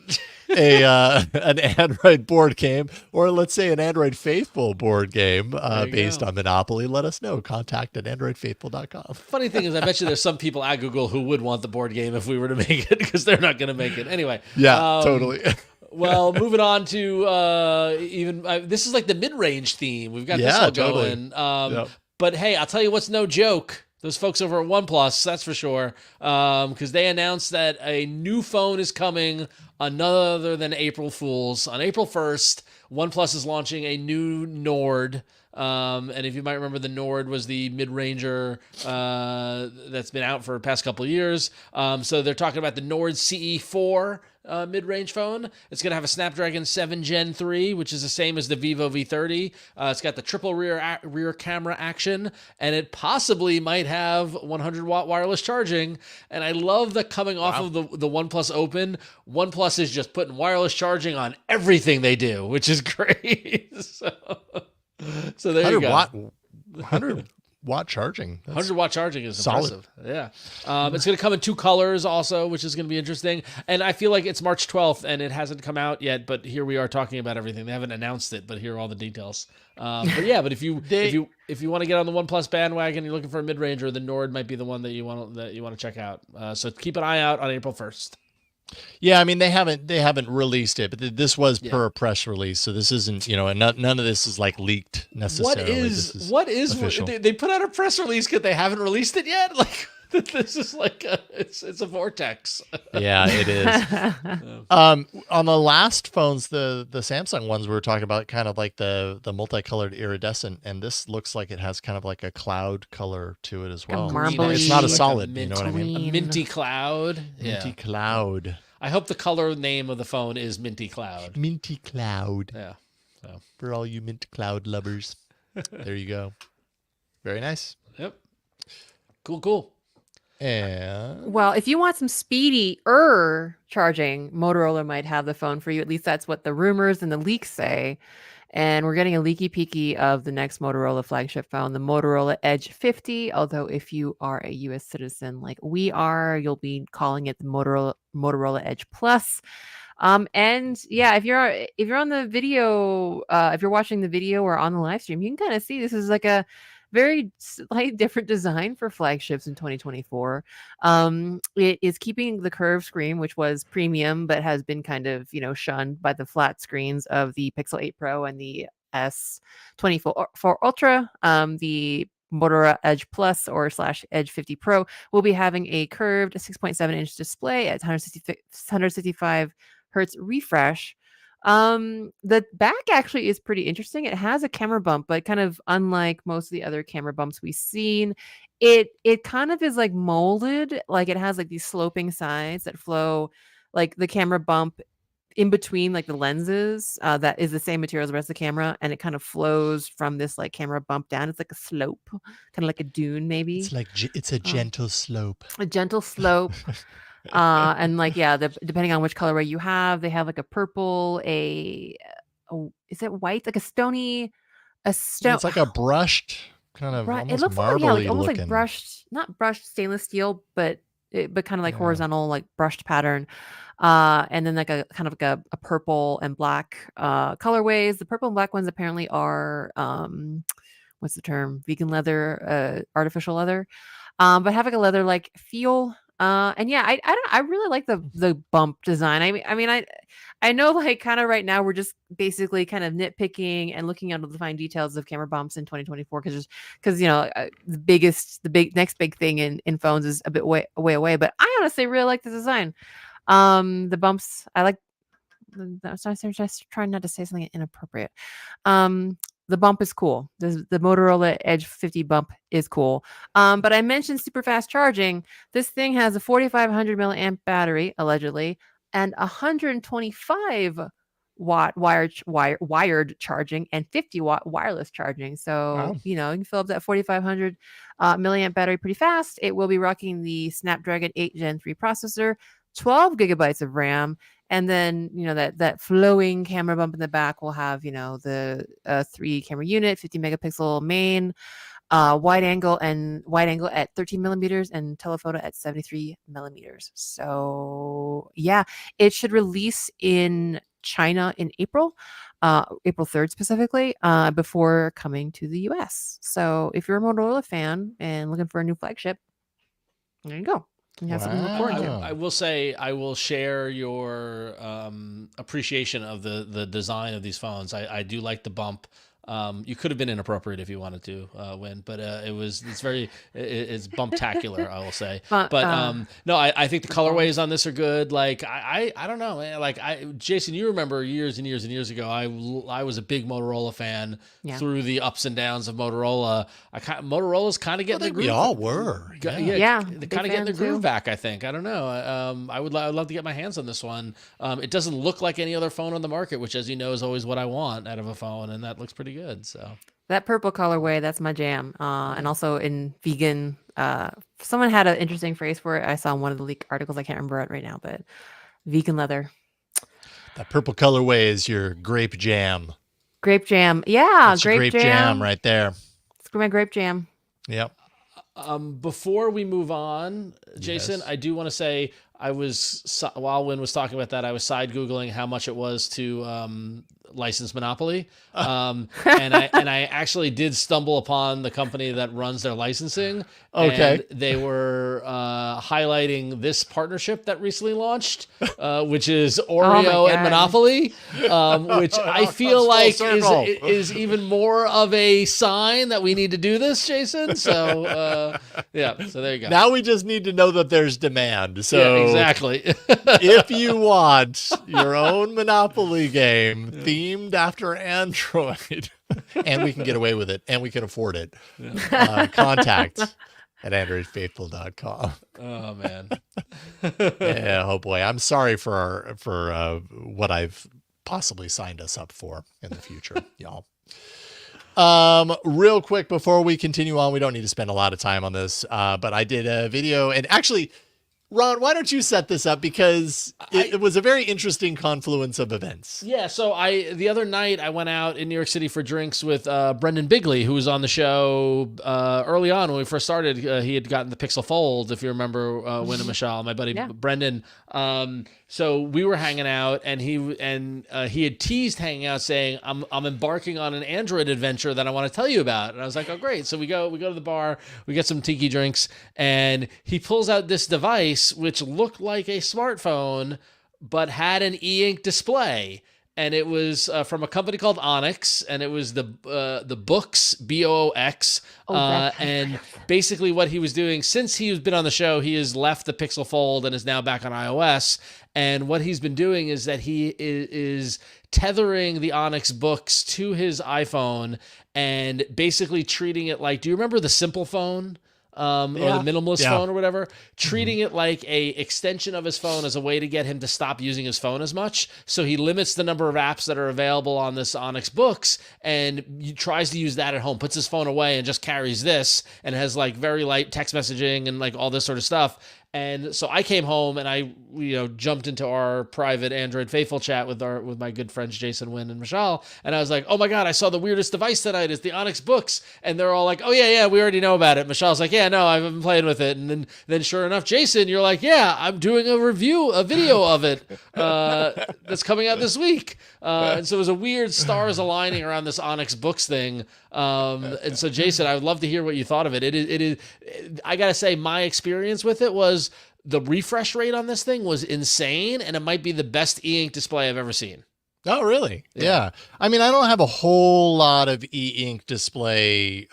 an Android board game, or let's say an Android Faithful board game based on Monopoly, let us know. Contact at androidfaithful.com. Funny thing is, I bet you there's some people at Google who would want the board game if we were to make it, because they're not going to make it. Anyway. Yeah, totally. Well, moving on to this is like the mid-range theme. We've got this all going. But hey, I'll tell you what's no joke. Those folks over at OnePlus, that's for sure, because they announced that a new phone is coming another than April Fools. On April 1st, OnePlus is launching a new Nord. And if you might remember, the Nord was the mid-ranger that's been out for the past couple of years. So they're talking about the Nord CE4 mid-range phone. It's going to have a Snapdragon 7 Gen 3, which is the same as the Vivo V30. It's got the triple rear camera action, and it possibly might have 100-watt wireless charging. And I love that coming off of the OnePlus Open, OnePlus is just putting wireless charging on everything they do, which is great. So there you go. 100-watt charging. 100-watt charging is solid. Impressive. Yeah. It's going to come in 2 colors also, which is going to be interesting. And I feel like it's March 12th and it hasn't come out yet, but here we are talking about everything. They haven't announced it, but here are all the details. But if you want to get on the OnePlus bandwagon, you're looking for a mid-ranger, the Nord might be the one that you want to check out. So keep an eye out on April 1st. Yeah, I mean they haven't released it, but this was per a press release, so this isn't and none of this is like leaked necessarily. What is they put out a press release because they haven't released it yet? Like this is like it's a vortex. Yeah, it is. On the last phones, the Samsung ones we were talking about, kind of like the multicolored iridescent, and this looks like it has kind of like a cloud color to it as well. It's not a solid, you know what I mean? A minty cloud. Minty cloud. I hope the color name of the phone is Minty Cloud. Minty Cloud. Yeah. So. For all you Mint Cloud lovers. There you go. Very nice. Yep. Cool. And well, if you want some speedy charging, Motorola might have the phone for you. At least that's what the rumors and the leaks say. And we're getting a leaky peeky of the next Motorola flagship phone, the Motorola Edge 50. Although if you are a U.S. citizen like we are, you'll be calling it the Motorola Edge Plus. And yeah, if you're on the video, if you're watching the video or on the live stream, you can kind of see this is like a very slightly different design for flagships in 2024. It is keeping the curved screen, which was premium, but has been kind of, shunned by the flat screens of the Pixel 8 Pro and the S24 Ultra. The Motorola Edge Plus / Edge 50 Pro will be having a curved 6.7-inch display at 165 hertz refresh. The back actually is pretty interesting. It has a camera bump, but kind of unlike most of the other camera bumps we've seen, it kind of is like molded, like it has like these sloping sides that flow, like the camera bump in between like the lenses, that is the same material as the rest of the camera, and it kind of flows from this like camera bump down. It's like a slope, kind of like a dune maybe. It's a gentle slope. A gentle slope. And like, depending on which colorway you have, they have like a purple, is it white? Like a stony, It's like a brushed kind of almost it looks marbly almost looking. like brushed, not brushed stainless steel, but kind of like horizontal, like brushed pattern. And then like a kind of like a purple and black colorways. The purple and black ones apparently are what's the term? Vegan leather, artificial leather, but have like a leather like feel. And yeah, I really like the bump design. I know like kind of right now we're just basically kind of nitpicking and looking at the fine details of camera bumps in 2024 because the next big thing in phones is a bit way away. But I honestly really like the design. The bumps I like. I'm just trying not to say something inappropriate. The bump is cool. The Motorola Edge 50 bump is cool. But I mentioned super fast charging. This thing has a 4,500 milliamp battery, allegedly, and 125 watt wired charging and 50 watt wireless charging. So, you can fill up that 4,500 milliamp battery pretty fast. It will be rocking the Snapdragon 8 Gen 3 processor, 12 gigabytes of RAM. And then, that flowing camera bump in the back will have, the 3 camera unit, 50 megapixel main, wide angle at 13 millimeters and telephoto at 73 millimeters. So yeah, it should release in China in April 3rd specifically, before coming to the US. So if you're a Motorola fan and looking for a new flagship, there you go. You have something to look forward to. I will say I will share your appreciation of the design of these phones. I do like the bump. You could have been inappropriate if you wanted to win, but it's bumptacular, I will say. But no, I think the colorways on this are good. Like I don't know, man. Like Jason, you remember years and years and years ago, I was a big Motorola fan through the ups and downs of Motorola. Motorola's kind of getting the groove. We all were. Yeah, they're kind of getting the groove back, I think. I don't know. I'd love to get my hands on this one. It doesn't look like any other phone on the market, which, as you know, is always what I want out of a phone, and that looks pretty good. So that purple colorway, that's my jam. And also in vegan, someone had an interesting phrase for it. I saw in one of the leaked articles. I can't remember it right now, but vegan leather. That purple colorway is your grape jam. Grape jam. Yeah, that's grape jam right there. It's my grape jam. Yep. Before we move on, Jason, I do want to say while Huyen was talking about that, I was side Googling how much it was to license Monopoly. And I actually did stumble upon the company that runs their licensing. Okay. And they were highlighting this partnership that recently launched, which is Oreo and Monopoly, which I feel like is even more of a sign that we need to do this, Jason. So, so there you go. Now we just need to know that there's demand. So yeah, exactly. If you want your own Monopoly game themed after Android, and we can get away with it, and we can afford it, contact at androidfaithful.com. Oh man. Yeah, oh boy. I'm sorry for what I've possibly signed us up for in the future, y'all. Real quick before we continue on, we don't need to spend a lot of time on this, but I did a video, and actually, Ron, why don't you set this up, because it was a very interesting confluence of events. Yeah, so the other night I went out in New York City for drinks with Brendan Bigley, who was on the show early on when we first started. He had gotten the Pixel Fold, if you remember, Huyen and Mishaal, my buddy Brendan. So we were hanging out, and he had teased hanging out, saying, "I'm embarking on an Android adventure that I want to tell you about." And I was like, "Oh, great!" So we go to the bar, we get some tiki drinks, and he pulls out this device which looked like a smartphone but had an e-ink display. And it was from a company called Onyx, and it was the Books, Boox. And basically what he was doing, since he's been on the show, he has left the Pixel Fold and is now back on iOS. And what he's been doing is that he is tethering the Onyx Books to his iPhone and basically treating it like, do you remember the Simple phone? Or the minimalist phone or whatever, treating it like a extension of his phone as a way to get him to stop using his phone as much. So he limits the number of apps that are available on this Onyx Books, and he tries to use that at home, puts his phone away and just carries this, and has like very light text messaging and like all this sort of stuff. And so I came home and I, jumped into our private Android Faithful chat with my good friends Jason, Huyen, and Mishaal, and I was like, "Oh my god, I saw the weirdest device tonight. It's the Onyx Books." And they're all like, "Oh yeah, we already know about it." Mishaal's like, "Yeah, no, I've been playing with it." And then sure enough, Jason, you're like, "Yeah, I'm doing a video of it that's coming out this week." And so it was a weird stars aligning around this Onyx Books thing. And so Jason, I would love to hear what you thought of it. It is. I gotta say, my experience with it was the refresh rate on this thing was insane, and it might be the best e-ink display I've ever seen. Oh, really? Yeah. I mean, I don't have a whole lot of e-ink display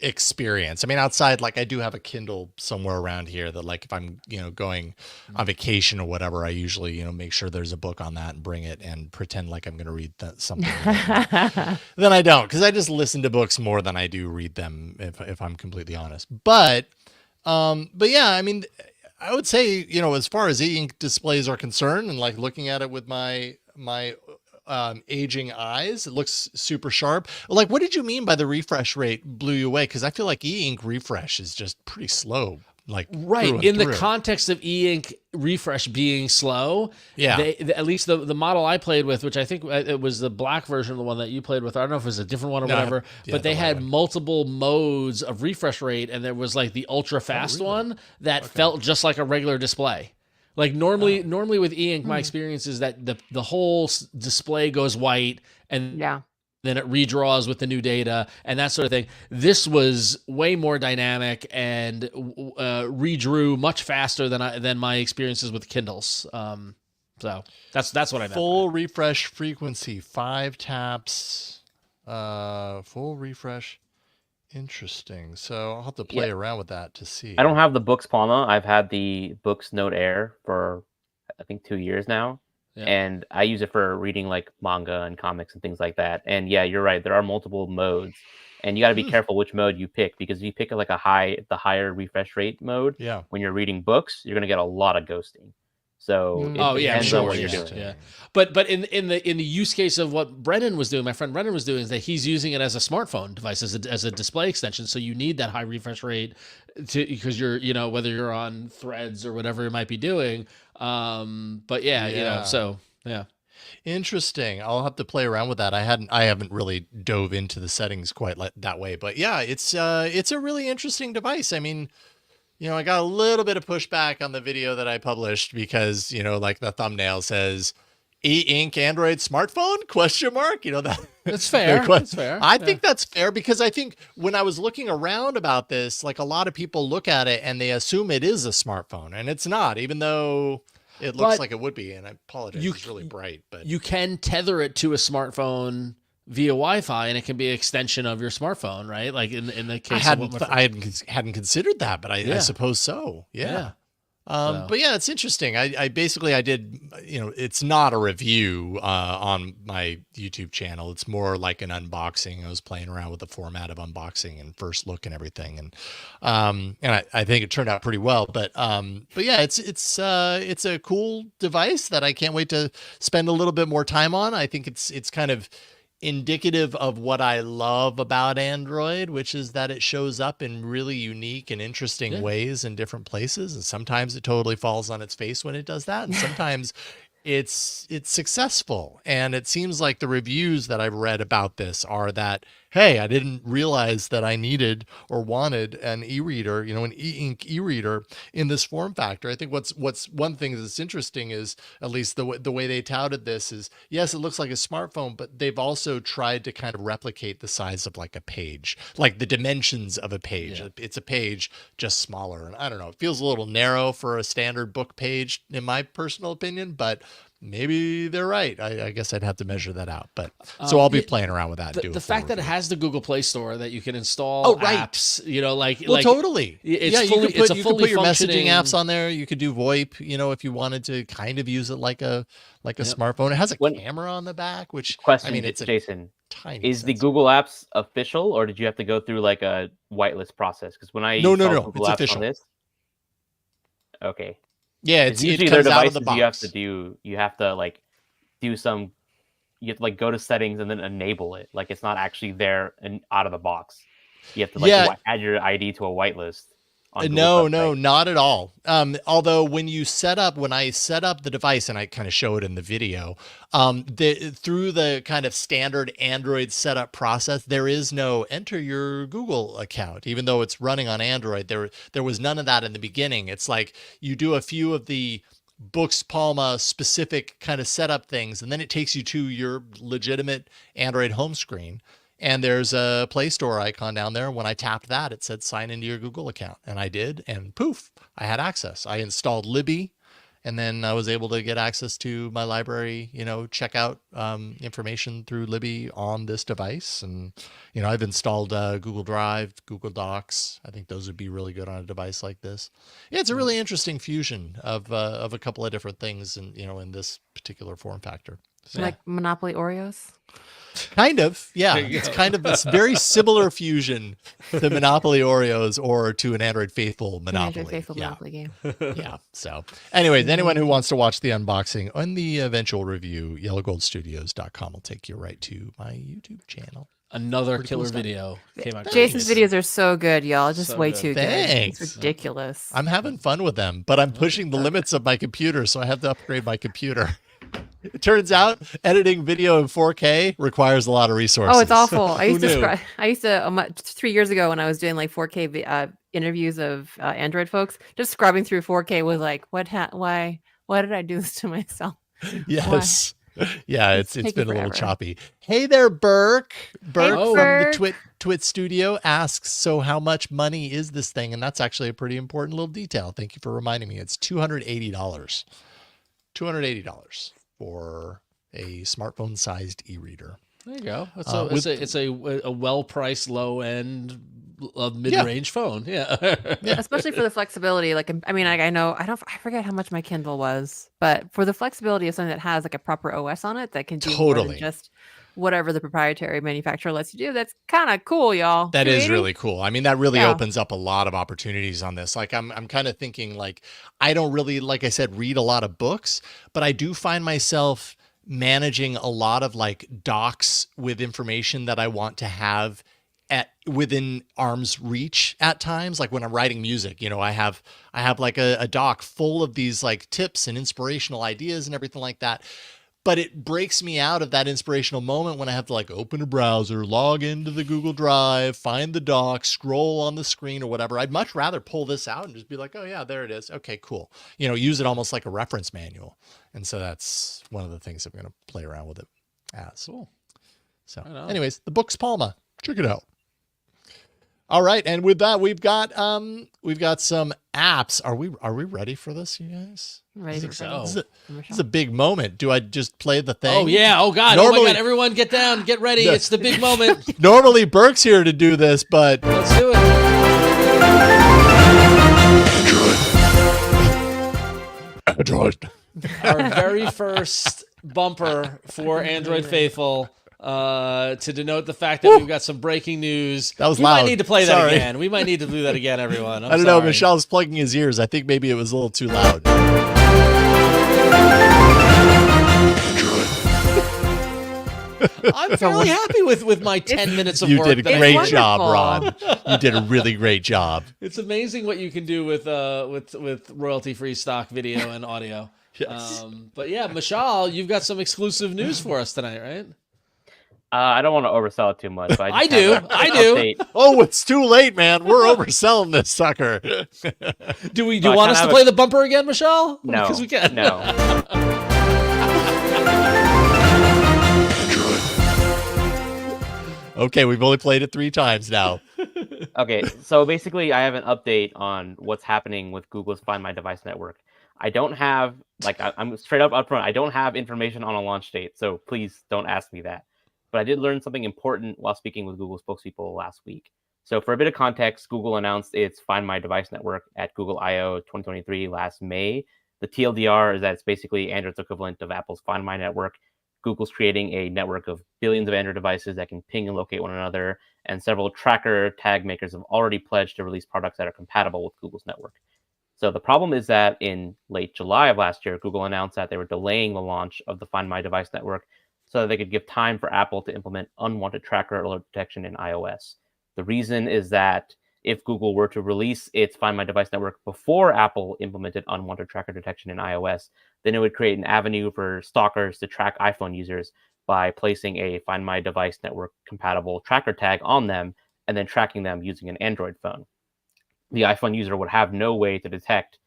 experience. I mean, outside, like I do have a Kindle somewhere around here that, like, if I'm, going on vacation or whatever, I usually, make sure there's a book on that and bring it and pretend like I'm going to read something. Then I don't, because I just listen to books more than I do read them, if I'm completely honest. But yeah, I mean, I would say, as far as e-ink displays are concerned, and like looking at it with my aging eyes, it looks super sharp. Like, what did you mean by the refresh rate blew you away? Because I feel like e-ink refresh is just pretty slow. Like, right, in the context of e-ink refresh being slow, at least the model I played with, which I think it was the black version of the one that you played with, I don't know if it was a different one or whatever, but they had multiple modes of refresh rate, and there was like the ultra fast one that felt just like a regular display. Like normally with e-ink, my experience is that the whole display goes white, and then it redraws with the new data and that sort of thing. This was way more dynamic and redrew much faster than my experiences with Kindles. So that's what I meant. Full refresh frequency, 5 taps. Full refresh. Interesting. So I'll have to play around with that to see. I don't have the Books Palma. I've had the Books Note Air for, I think, 2 years now. Yeah. And I use it for reading like manga and comics and things like that. And yeah, you're right. There are multiple modes. And you got to be careful which mode you pick, because if you pick like the higher refresh rate mode, when you're reading books, you're going to get a lot of ghosting. So it depends on what you're doing. Yeah. But in the use case of what Brennan was doing, my friend Brennan was doing, is that he's using it as a smartphone device, as a display extension. So you need that high refresh rate because you're, whether you're on Threads or whatever it might be doing. But yeah. Interesting. I'll have to play around with that. I haven't really dove into the settings quite that way, but yeah, it's a really interesting device. I mean, I got a little bit of pushback on the video that I published because, like the thumbnail says, e-ink Android smartphone ? That's fair. That's fair. I think that's fair, because I think when I was looking around about this, like a lot of people look at it and they assume it is a smartphone, and it's not, even though it looks like it would be. And I apologize, it's really bright, but you can tether it to a smartphone via Wi-Fi, and it can be an extension of your smartphone, right? Like in the case I hadn't considered that, but I suppose so. Yeah. But yeah, it's interesting. I basically did, it's not a review on my YouTube channel. It's more like an unboxing. I was playing around with the format of unboxing and first look and everything. And I think it turned out pretty well, but yeah, it's a cool device that I can't wait to spend a little bit more time on. I think it's kind of indicative of what I love about Android, which is that it shows up in really unique and interesting ways in different places. And sometimes it totally falls on its face when it does that. And sometimes it's successful. And it seems like the reviews that I've read about this are that, hey, I didn't realize that I needed or wanted an e-reader, an e-ink e-reader in this form factor. I think what's one thing that's interesting is, at least the way they touted this, is, yes, it looks like a smartphone, but they've also tried to kind of replicate the size of like a page, like the dimensions of a page. Yeah. It's a page, just smaller. And I don't know, it feels a little narrow for a standard book page, in my personal opinion, but maybe they're right. I guess I'd have to measure that out, but so I'll be playing around with that. The fact that it has the Google Play Store that you can install apps, totally. It's fully, you could put your messaging apps on there. You could do VoIP, if you wanted to kind of use it like a smartphone. It has a camera on the back, which it's Jason. Tiny. Is the Google Apps official, or did you have to go through like a whitelist process? Because when I no, Google it's Apps official. On this, okay. Yeah, usually their devices you have to like do some, you have to like go to settings and then enable it. Like it's not actually there and out of the box. You have to add your ID to a whitelist. No, not at all. Although when I set up the device, and I kind of show it in the video, through the kind of standard Android setup process, there is no enter your Google account, even though it's running on Android. There was none of that in the beginning. It's like you do a few of the Books Palma specific kind of setup things, and then it takes you to your legitimate Android home screen. And there's a Play Store icon down there. When I tapped that, it said sign into your Google account. And I did, and poof, I had access. I installed Libby, and then I was able to get access to my library, check out information through Libby on this device. And, I've installed Google Drive, Google Docs. I think those would be really good on a device like this. Yeah, it's a really interesting fusion of a couple of different things in this particular form factor. So, like Monopoly Oreos? Kind of, yeah. It's kind of this very similar fusion to Monopoly Oreos or to an Android Faithful Monopoly. Monopoly game. Yeah. So anyways, anyone who wants to watch the unboxing and the eventual review, yellowgoldstudios.com will take you right to my YouTube channel. Another killer video came out. Jason's videos are so good, y'all. Just way too good. Thanks. It's ridiculous. I'm having fun with them, but I'm pushing the limits of my computer, so I have to upgrade my computer. It turns out editing video in 4K requires a lot of resources. Oh, it's awful. I used to 3 years ago when I was doing like 4K interviews of Android folks, just scrubbing through 4K was like, why did I do this to myself? Yes. Yeah, it's been a little choppy. Hey there, Burke. Burke from the Twit Studio asks, so how much money is this thing? And that's actually a pretty important little detail. Thank you for reminding me. It's $280. $280 for a smartphone-sized e-reader. There you go. It's a well-priced, low-end, mid-range phone. Yeah. Especially for the flexibility. Like, I mean, I forget how much my Kindle was, but for the flexibility of something that has like a proper OS on it that can do more than just whatever the proprietary manufacturer lets you do, that's kind of cool, y'all. That is really cool. I mean, that really opens up a lot of opportunities on this. Like, I'm kind of thinking, like, I don't really, like I said, read a lot of books, but I do find myself managing a lot of like docs with information that I want to have within arm's reach at times. Like when I'm writing music, you know, I have like a doc full of these like tips and inspirational ideas and everything like that. But it breaks me out of that inspirational moment when I have to like open a browser, log into the Google Drive, find the doc, scroll on the screen or whatever. I'd much rather pull this out and just be like, oh yeah, there it is. Okay, cool. You know, use it almost like a reference manual. And so that's one of the things I'm going to play around with it as. Cool. So anyways, the book's Palma. Check it out. All right, and with that, we've got some apps. Are we ready for this, you guys? I think so. This is a big moment. Do I just play the thing? Oh yeah! Oh god! Oh my god! Everyone, get down, get ready. It's the big moment. Normally, Burke's here to do this, but let's do it. Android. Our very first bumper for Android Faithful. To denote the fact that we've got some breaking news. That was loud. We might need to play that again. We might need to do that again, everyone. I don't know. Mishaal's plugging his ears. I think maybe it was a little too loud. I'm fairly happy with my 10 minutes of work. You did a great job, Ron. You did a really great job. It's amazing what you can do with royalty-free stock video and audio. Yes. But yeah, Mishaal, you've got some exclusive news for us tonight, right? I don't want to oversell it too much. But I do. Oh, it's too late, man. We're overselling this sucker. Do you want us to play the bumper again, Mishaal? No. Because we can. No. Okay, we've only played it 3 times now. Okay, so basically I have an update on what's happening with Google's Find My Device network. I don't have, I'm straight up upfront, I don't have information on a launch date, so please don't ask me that. But I did learn something important while speaking with Google spokespeople last week. So for a bit of context, Google announced its Find My Device network at Google I/O 2023 last May. The TLDR is that it's basically Android's equivalent of Apple's Find My network. Google's creating a network of billions of Android devices that can ping and locate one another, and several tracker tag makers have already pledged to release products that are compatible with Google's network. So the problem is that in late July of last year, Google announced that they were delaying the launch of the Find My Device network so that they could give time for Apple to implement unwanted tracker alert detection in iOS. The reason is that if Google were to release its Find My Device network before Apple implemented unwanted tracker detection in iOS, then it would create an avenue for stalkers to track iPhone users by placing a Find My Device network compatible tracker tag on them and then tracking them using an Android phone. The iPhone user would have no way to detect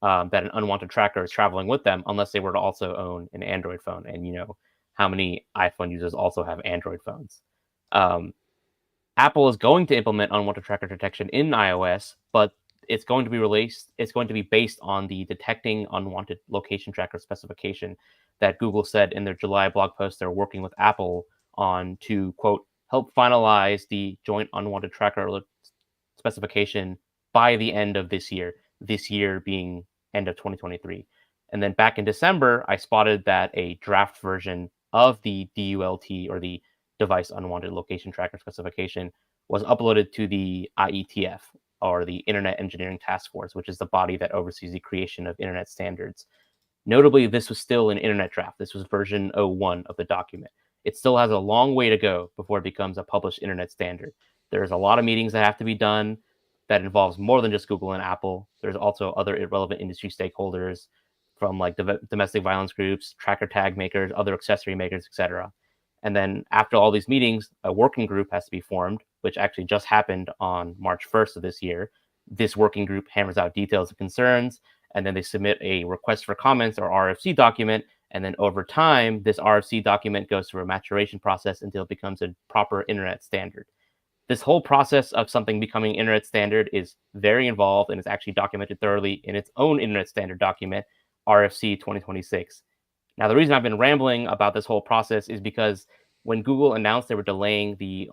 that an unwanted tracker is traveling with them unless they were to also own an Android phone. And you know how many iPhone users also have Android phones. Apple is going to implement unwanted tracker detection in iOS, but it's going to be released. It's going to be based on the detecting unwanted location tracker specification that Google said in their July blog post they're working with Apple on to, quote, help finalize the joint unwanted tracker alert specification by the end of this year being end of 2023. And then back in December, I spotted that a draft version of the DULT, or the Device Unwanted Location Tracker specification, was uploaded to the IETF, or the Internet Engineering Task Force, which is the body that oversees the creation of internet standards. Notably, this was still an internet draft. This was version 01 of the document. It still has a long way to go before it becomes a published internet standard. There's a lot of meetings that have to be done that involves more than just Google and Apple. There's also other irrelevant industry stakeholders from like domestic violence groups, tracker tag makers, other accessory makers, etc. And then after all these meetings, a working group has to be formed, which actually just happened on March 1st of this year. This working group hammers out details and concerns, and then they submit a request for comments, or RFC document. And then over time, this RFC document goes through a maturation process until it becomes a proper internet standard. This whole process of something becoming internet standard is very involved and is actually documented thoroughly in its own internet standard document, RFC 2026. Now, the reason I've been rambling about this whole process is because when Google announced they were delaying the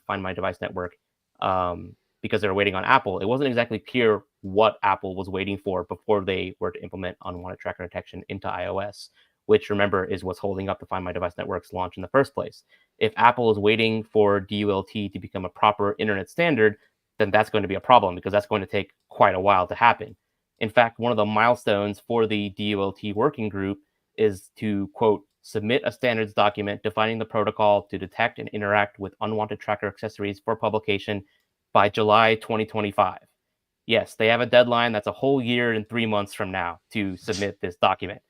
Find My Device network because they were waiting on Apple, it wasn't exactly clear what Apple was waiting for before they were to implement unwanted tracker detection into iOS, which, remember, is what's holding up the Find My Device network's launch in the first place. If Apple is waiting for DULT to become a proper internet standard, then that's going to be a problem because that's going to take quite a while to happen. In fact, one of the milestones for the DULT working group is to, quote, submit a standards document defining the protocol to detect and interact with unwanted tracker accessories for publication by July 2025. Yes, they have a deadline that's a whole year and 3 months from now to submit this document.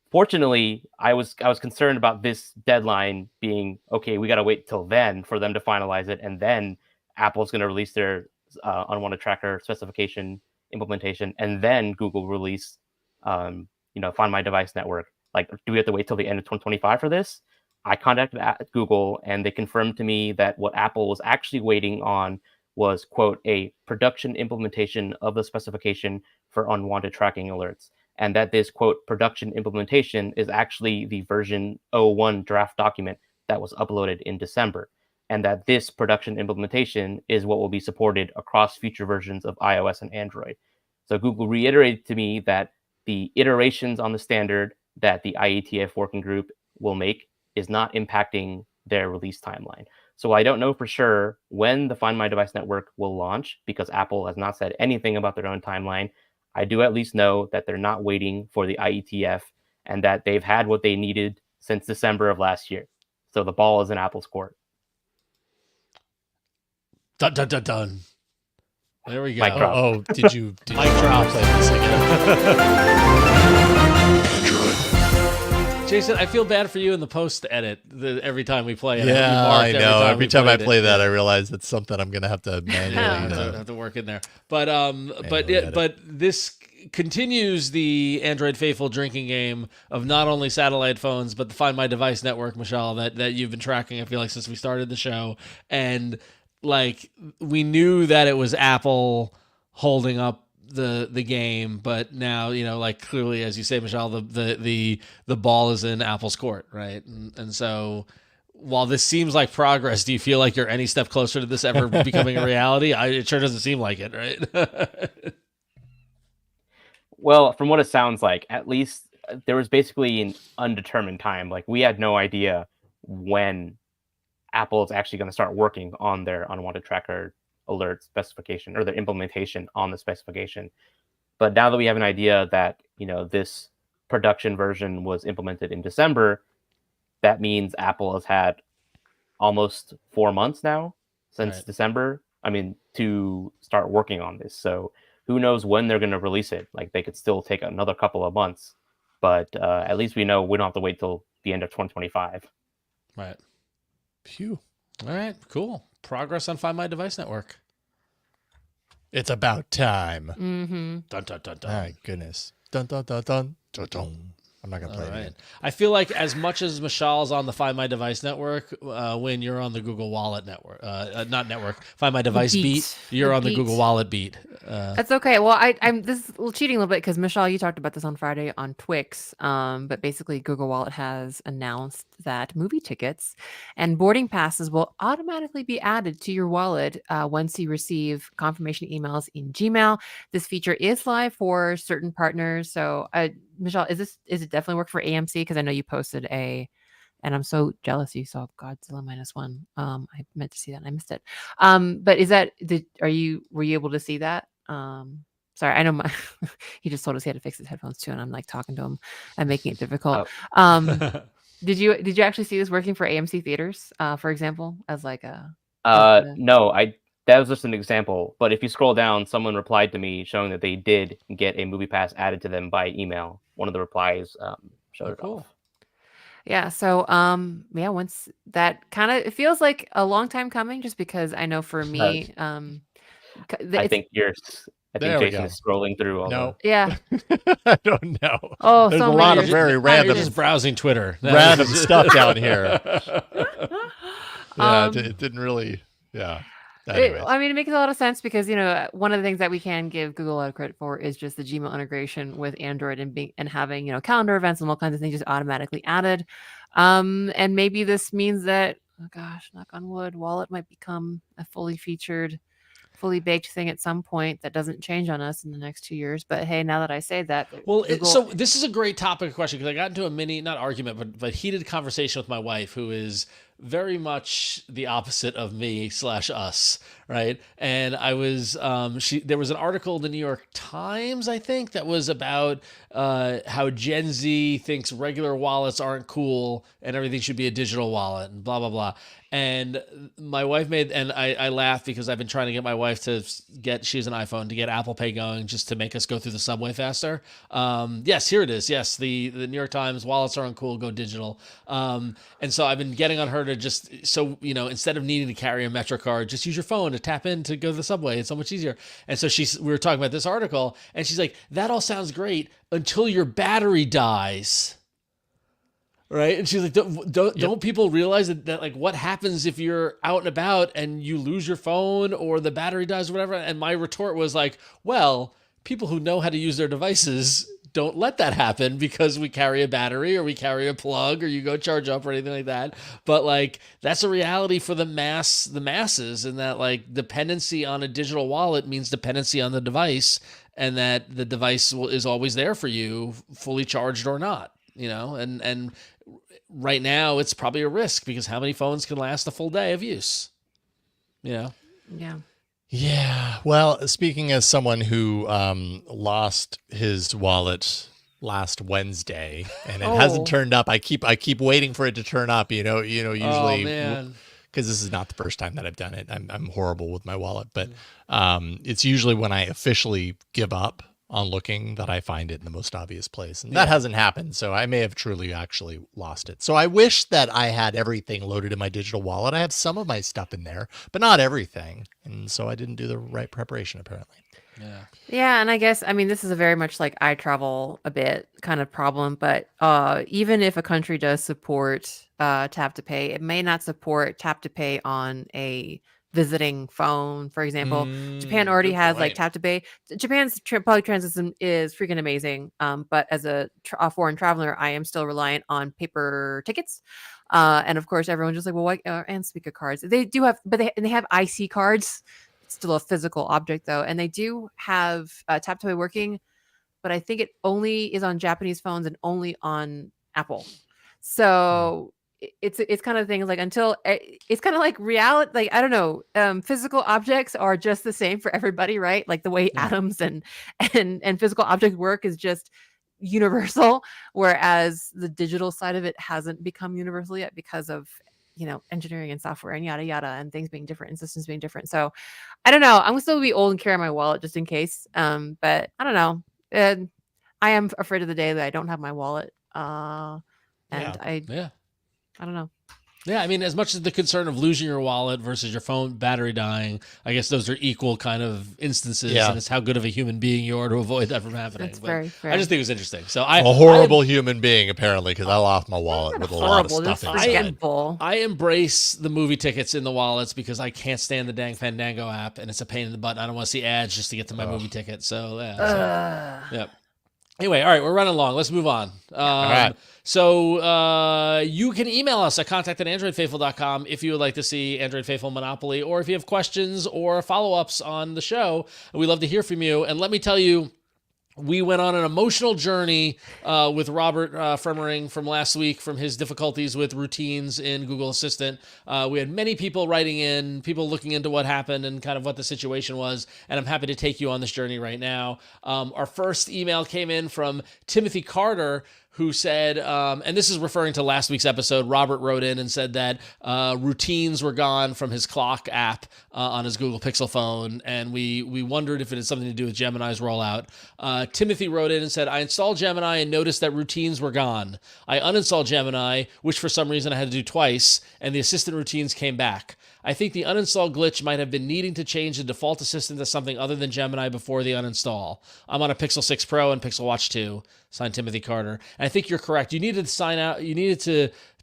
Fortunately, I was concerned about this deadline being, okay, we got to wait till then for them to finalize it, and then Apple's going to release their unwanted tracker specification implementation, and then Google release, Find My Device network. Like, do we have to wait till the end of 2025 for this? I contacted Google, and they confirmed to me that what Apple was actually waiting on was, quote, a production implementation of the specification for unwanted tracking alerts, and that this, quote, production implementation is actually the version 01 draft document that was uploaded in December, and that this production implementation is what will be supported across future versions of iOS and Android. So Google reiterated to me that the iterations on the standard that the IETF working group will make is not impacting their release timeline. So I don't know for sure when the Find My Device network will launch because Apple has not said anything about their own timeline. I do at least know that they're not waiting for the IETF and that they've had what they needed since December of last year. So the ball is in Apple's court. Dun, dun, dun, dun. There we go. Mic drop. Oh, did you Mic drop. play this again? Jason, I feel bad for you in the post edit every time we play it. Yeah, I know. Every time I play that, I realize it's something I'm going to have to manually have to work in there. But this continues the Android faithful drinking game of not only satellite phones, but the Find My Device network, Mishaal, that you've been tracking, I feel like, since we started the show. And like, we knew that it was Apple holding up the game, but now, like, clearly, as you say, Mishaal, the ball is in Apple's court, right? And so while this seems like progress, do you feel like you're any step closer to this ever becoming a reality? It sure doesn't seem like it, right? Well, from what it sounds like, at least there was basically an undetermined time. Like, we had no idea when Apple is actually going to start working on their unwanted tracker alert specification or their implementation on the specification. But now that we have an idea that, this production version was implemented in December, that means Apple has had almost 4 months now since December, to start working on this. So who knows when they're going to release it? Like, they could still take another couple of months, but at least we know we don't have to wait till the end of 2025. Right. Phew. All right, cool. Progress on Find My Device network. It's about time. Mm-hmm. Dun, dun, dun, dun. My goodness. Dun, dun, dun, dun, dun, dun. I'm not going to play it again. I feel like as much as Mishaal's on the Find My Device network, when you're on the Google Wallet network, Find My Device beat, you're on the Google Wallet beat. That's okay. Well, I'm this is a little cheating a little bit because Mishaal, you talked about this on Friday on Twix. But basically, Google Wallet has announced that movie tickets and boarding passes will automatically be added to your wallet once you receive confirmation emails in Gmail. This feature is live for certain partners. So, Mishaal, is it definitely work for AMC? Because I know you posted and I'm so jealous you saw Godzilla -1. I meant to see that and I missed it. But were you able to see that? Sorry, I know he just told us he had to fix his headphones too, and I'm like talking to him and making it difficult. Did you actually see this working for AMC theaters, for example, as like a? No, that was just an example. But if you scroll down, someone replied to me showing that they did get a movie pass added to them by email. One of the replies showed it off. Yeah. So, once that it feels like a long time coming, just because I know for me, I think Jason is scrolling through all Yeah. I don't know. Oh, there's so a lot of very random, just browsing Twitter, stuff down here. Yeah, it didn't really. Yeah. It makes a lot of sense because, one of the things that we can give Google a lot of credit for is just the Gmail integration with Android and having, calendar events and all kinds of things just automatically added. And maybe this means that, oh gosh, knock on wood, Wallet might become a fully featured, fully baked thing at some point that doesn't change on us in the next 2 years. But hey, now that I say that, so this is a great topic of question because I got into a not argument, but heated conversation with my wife, who is very much the opposite of me / us, right? And I was there was an article in the New York Times, I think, that was about how Gen Z thinks regular wallets aren't cool and everything should be a digital wallet and blah blah blah. And my wife I laughed because I've been trying to get my wife she's an iPhone, to get Apple Pay going just to make us go through the subway faster. Yes, here it is. Yes, the New York Times, wallets are uncool, go digital. And so I've been getting on her to just, instead of needing to carry a Metro card, just use your phone to tap in to go to the subway. It's so much easier. And so we were talking about this article and she's like, that all sounds great until your battery dies. Right. And she's like, don't people realize that like what happens if you're out and about and you lose your phone or the battery dies or whatever? And my retort was like, well, people who know how to use their devices don't let that happen because we carry a battery or we carry a plug or you go charge up or anything like that. But like, that's a reality for the masses, and that like dependency on a digital wallet means dependency on the device, and that the device is always there for you, fully charged or not, and right now it's probably a risk because how many phones can last a full day of use? Yeah. Yeah. Well, speaking as someone who lost his wallet last Wednesday and it hasn't turned up, I keep waiting for it to turn up. Usually, because this is not the first time that I've done it. I'm horrible with my wallet, but it's usually when I officially give up on looking that I find it in the most obvious place. And that hasn't happened. So I may have truly actually lost it. So I wish that I had everything loaded in my digital wallet. I have some of my stuff in there, but not everything. And so I didn't do the right preparation, apparently. Yeah. And I guess, this is a very much like I travel a bit kind of problem, but even if a country does support tap to pay, it may not support tap to pay on a visiting phone, for example. Japan already has like tap to pay. Japan's public transit system is freaking amazing. But as a foreign traveler, I am still reliant on paper tickets. And of course, everyone's just like, well, why? And Suica cards. They do have, but they have IC cards. It's still a physical object though, and they do have tap to pay working, but I think it only is on Japanese phones and only on Apple. So. It's kind of things like until it's kind of like reality, like I don't know, physical objects are just the same for everybody, right? Like the way atoms and physical objects work is just universal, whereas the digital side of it hasn't become universal yet because of engineering and software and yada yada and things being different and systems being different. So I don't know, I'm gonna still be old and carry my wallet just in case, but I don't know, I am afraid of the day that I don't have my wallet, I don't know. Yeah, as much as the concern of losing your wallet versus your phone battery dying, I guess those are equal kind of instances, and it's how good of a human being you are to avoid that from happening. That's very fair. I just think it was interesting. So a horrible human being, apparently, because I lost my wallet with a lot of stuff inside. I embrace the movie tickets in the wallets because I can't stand the dang Fandango app, and it's a pain in the butt. I don't want to see ads just to get to my movie ticket. So, yeah. Anyway, all right, we're running long. Let's move on. All right. So you can email us at contact@androidfaithful.com if you would like to see Android Faithful Monopoly, or if you have questions or follow-ups on the show. We'd love to hear from you. And let me tell you, we went on an emotional journey with Robert Fremering from last week, from his difficulties with routines in Google Assistant. We had many people writing in, people looking into what happened and kind of what the situation was, and I'm happy to take you on this journey right now. Our first email came in from Timothy Carter, who said, and this is referring to last week's episode, Robert wrote in and said that routines were gone from his clock app on his Google Pixel phone, and we wondered if it had something to do with Gemini's rollout. Timothy wrote in and said, I installed Gemini and noticed that routines were gone. I uninstalled Gemini, which for some reason I had to do twice, and the assistant routines came back. I think the uninstall glitch might have been needing to change the default assistant to something other than Gemini before the uninstall. I'm on a Pixel 6 Pro and Pixel Watch 2. Signed, Timothy Carter. And I think you're correct. You needed to sign out. You needed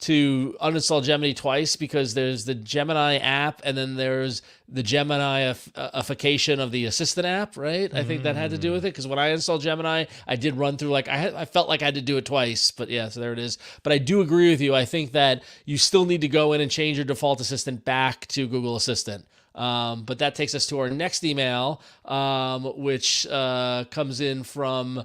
to uninstall Gemini twice because there's the Gemini app and then there's the Gemini-ification of the Assistant app, right? I think that had to do with it because when I installed Gemini, I did run through I felt like I had to do it twice, but yeah, so there it is. But I do agree with you. I think that you still need to go in and change your default assistant back to Google Assistant. But that takes us to our next email, which comes in from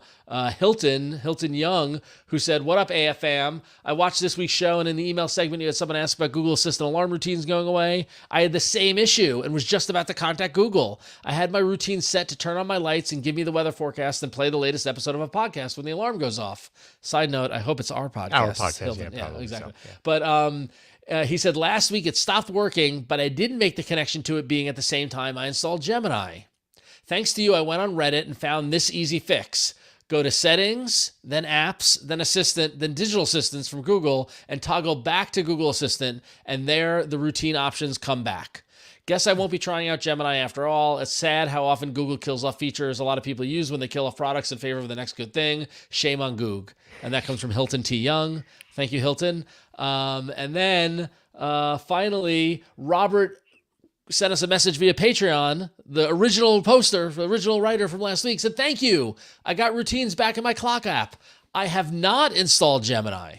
Hilton Young, who said, "What up, AFM? I watched this week's show, and in the email segment, you had someone ask about Google Assistant alarm routines going away. I had the same issue and was just about to contact Google. I had my routine set to turn on my lights and give me the weather forecast and play the latest episode of a podcast when the alarm goes off. Side note, I hope it's our podcast. Our podcast, Hilton. yeah, exactly. So, yeah. But he said, last week it stopped working, but I didn't make the connection to it being at the same time I installed Gemini. Thanks to you, I went on Reddit and found this easy fix. Go to Settings, then Apps, then Assistant, then Digital Assistants from Google, and toggle back to Google Assistant, and there the routine options come back. Guess I won't be trying out Gemini after all. It's sad how often Google kills off features a lot of people use when they kill off products in favor of the next good thing. Shame on Goog." And that comes from Hilton T. Young. Thank you, Hilton. And then finally, Robert sent us a message via Patreon. The original poster, the original writer from last week, said, "Thank you. I got routines back in my clock app. I have not installed Gemini."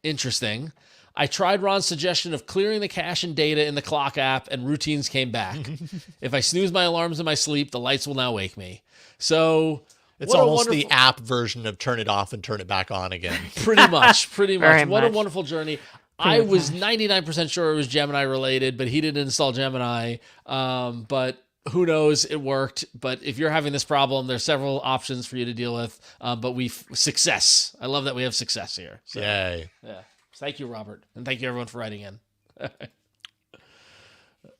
Interesting. "I tried Ron's suggestion of clearing the cache and data in the clock app, and routines came back. If I snooze my alarms in my sleep, the lights will now wake me." So it's almost the app version of turn it off and turn it back on again. Pretty much. Very What much. a wonderful journey. I was 99% sure it was Gemini related, but he didn't install Gemini. But who knows? It worked. But if you're having this problem, there's several options for you to deal with. But success. I love that we have success here. So, Yay. Yeah. Thank you, Robert. And thank you, everyone, for writing in. All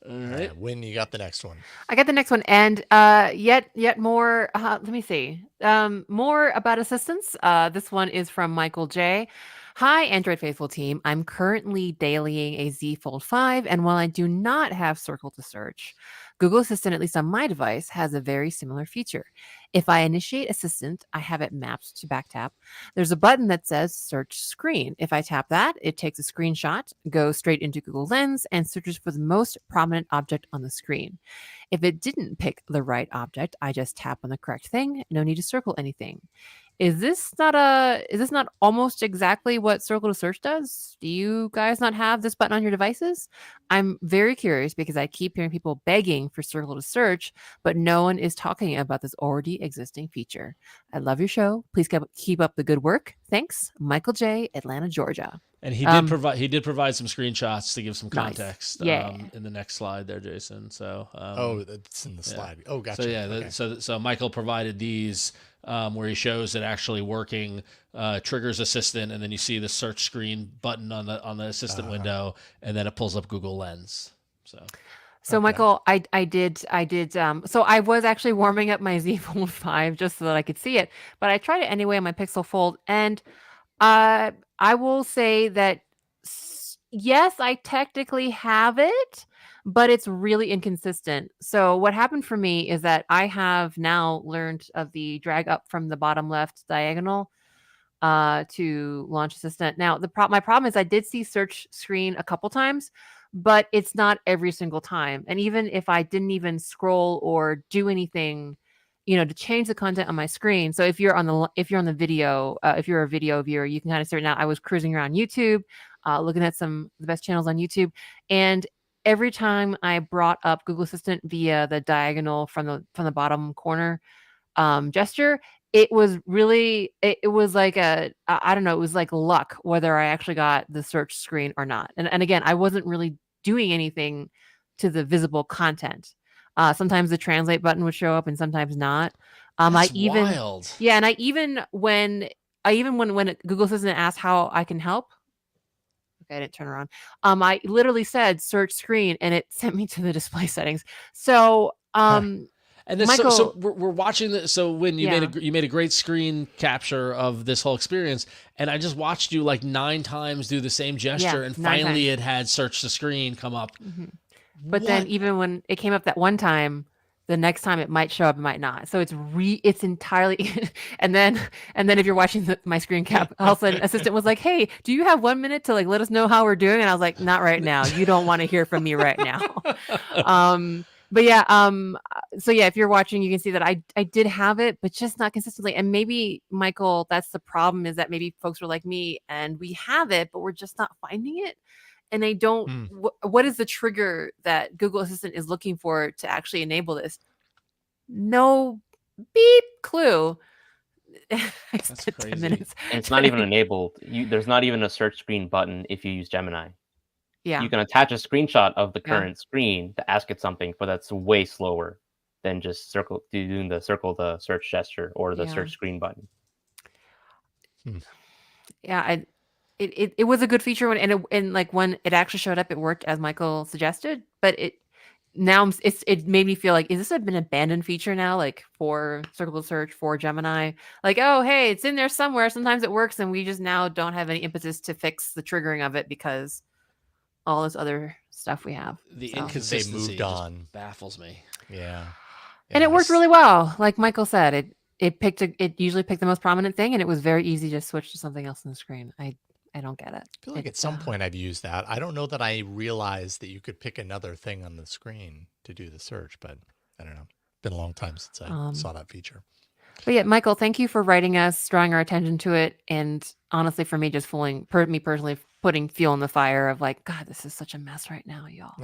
right. When you got the next one? I got the next one, and yet more. Let me see. More about assistance. This one is from Michael J. "Hi, Android Faithful team. I'm currently dailying a Z Fold 5, and while I do not have Circle to Search, Google Assistant, at least on my device, has a very similar feature. If I initiate Assistant, I have it mapped to Backtap. There's a button that says Search Screen. If I tap that, it takes a screenshot, goes straight into Google Lens, and searches for the most prominent object on the screen. If it didn't pick the right object, I just tap on the correct thing. No need to circle anything. Is this not almost exactly what Circle to Search does? Do you guys not have this button on your devices? I'm very curious because I keep hearing people begging for Circle to Search, but no one is talking about this already existing feature. I love your show. Please keep up the good work. Thanks, Michael J., Atlanta, Georgia." And he did provide some screenshots to give some context. Nice. In the next slide there, Jason. So it's in the slide. Yeah. Oh, gotcha. So yeah, Okay. so Michael provided these where he shows it actually working, triggers Assistant, and then you see the search screen button on the Assistant window, and then it pulls up Google Lens. So okay. Michael, I did. So I was actually warming up my Z Fold 5 just so that I could see it, but I tried it anyway on my Pixel Fold, and I will say that yes, I technically have it, but it's really inconsistent. So what happened for me is that I have now learned of the drag up from the bottom left diagonal to launch Assistant. Now my problem is I did see search screen a couple times, but it's not every single time. And even if I didn't even scroll or do anything, to change the content on my screen. So if you're on the video, if you're a video viewer, you can kind of see it now. I was cruising around YouTube, looking at some of the best channels on YouTube, and every time I brought up Google Assistant via the diagonal from the bottom corner gesture, it was really, it was like I don't know, it was like luck whether I actually got the search screen or not. And again, I wasn't really doing anything to the visible content. Sometimes the translate button would show up and sometimes not. That's wild. Yeah, and when Google Assistant asked how I can help, okay, I didn't turn around. I literally said search screen, and it sent me to the display settings. So, and then Michael, so we're watching this. So when you made a great screen capture of this whole experience, and I just watched you like 9 times do the same gesture, and finally it had search the screen come up. Mm-hmm. But then even when it came up that one time, the next time it might show up, it might not. So it's entirely, and then if you're watching my screen cap, all of a sudden assistant was like, "Hey, do you have 1 minute to like let us know how we're doing?" And I was like, "Not right now. You don't want to hear from me right now." But yeah, so yeah, if you're watching, you can see that I did have it, but just not consistently. And maybe, Michael, that's the problem, is that maybe folks were like me and we have it, but we're just not finding it. And they don't, what is the trigger that Google Assistant is looking for to actually enable this? No beep clue. That's crazy. 10 minutes. And it's not even enabled. There's not even a search screen button if you use Gemini. Yeah. You can attach a screenshot of the current screen to ask it something, but that's way slower than just doing the search gesture or the search screen button. Yeah, it was a good feature when when it actually showed up, it worked as Michael suggested. But it made me feel like, is this been abandoned feature now? Like for circle search, for Gemini, like, oh hey, it's in there somewhere. Sometimes it works, and we just now don't have any impetus to fix the triggering of it because all this other stuff we have. The inconsistency moved on just baffles me. Yeah. And it worked really well. Like Michael said, it usually picked the most prominent thing, and it was very easy to switch to something else on the screen. I don't get it. I feel like at some point I've used that. I don't know that I realized that you could pick another thing on the screen to do the search, but I don't know. It's been a long time since I saw that feature. But yeah, Michael, thank you for writing us, drawing our attention to it, and honestly, for me, just me personally putting fuel in the fire of like, God, this is such a mess right now, y'all.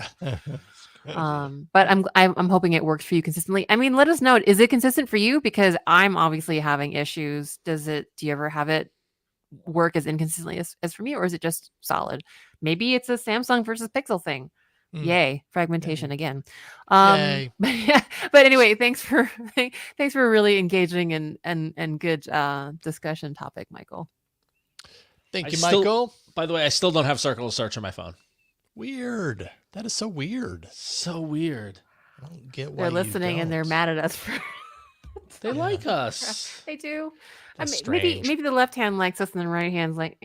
But I'm hoping it works for you consistently. I mean, let us know. Is it consistent for you? Because I'm obviously having issues. Do you ever have it work as inconsistently as for me, or is it just solid? Maybe it's a Samsung versus Pixel thing. Yay, fragmentation again. Yay. But anyway, thanks for a really engaging and good discussion topic, Michael. Thank you, Michael. By the way, I still don't have circle search on my phone. Weird. That is so weird. So weird. I don't get why they're listening and they're mad at us for. They like us. They do. That's maybe the left hand likes us and the right hand's like,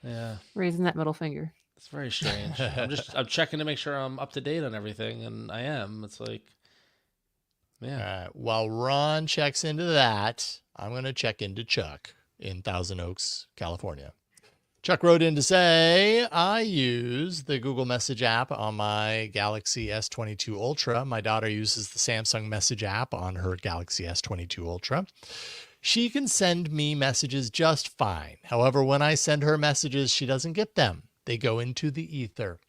yeah, raising that middle finger. It's very strange. I'm checking to make sure I'm up to date on everything, and I am. It's like, yeah. While Ron checks into that, I'm going to check into Chuck in Thousand Oaks, California. Chuck wrote in to say, I use the Google Message app on my Galaxy S22 Ultra. My daughter uses the Samsung Message app on her Galaxy S22 Ultra. She can send me messages just fine. However, when I send her messages, she doesn't get them. They go into the ether.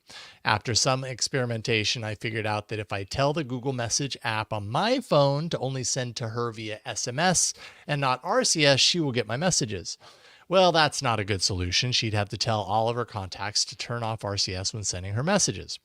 After some experimentation, I figured out that if I tell the Google Message app on my phone to only send to her via SMS and not RCS, she will get my messages. Well, that's not a good solution. She'd have to tell all of her contacts to turn off RCS when sending her messages.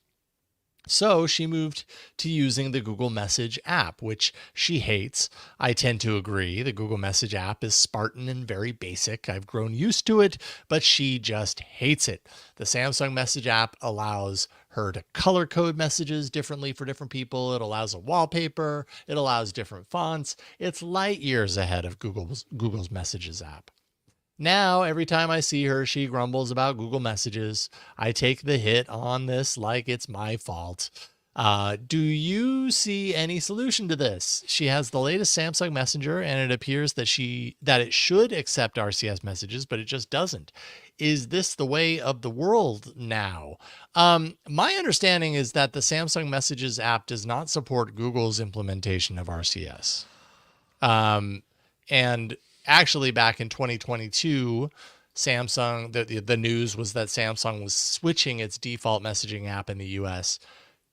So she moved to using the Google Message app, which she hates. I tend to agree. The Google Message app is Spartan and very basic. I've grown used to it, but she just hates it. The Samsung Message app allows her to color code messages differently for different people. It allows a wallpaper. It allows different fonts. It's light years ahead of Google's Messages app. Now, every time I see her, she grumbles about Google Messages. I take the hit on this like it's my fault. Do you see any solution to this? She has the latest Samsung Messenger, and it appears that it should accept RCS messages, but it just doesn't. Is this the way of the world now? My understanding is that the Samsung Messages app does not support Google's implementation of RCS. And actually, back in 2022, Samsung, the news was that Samsung was switching its default messaging app in the US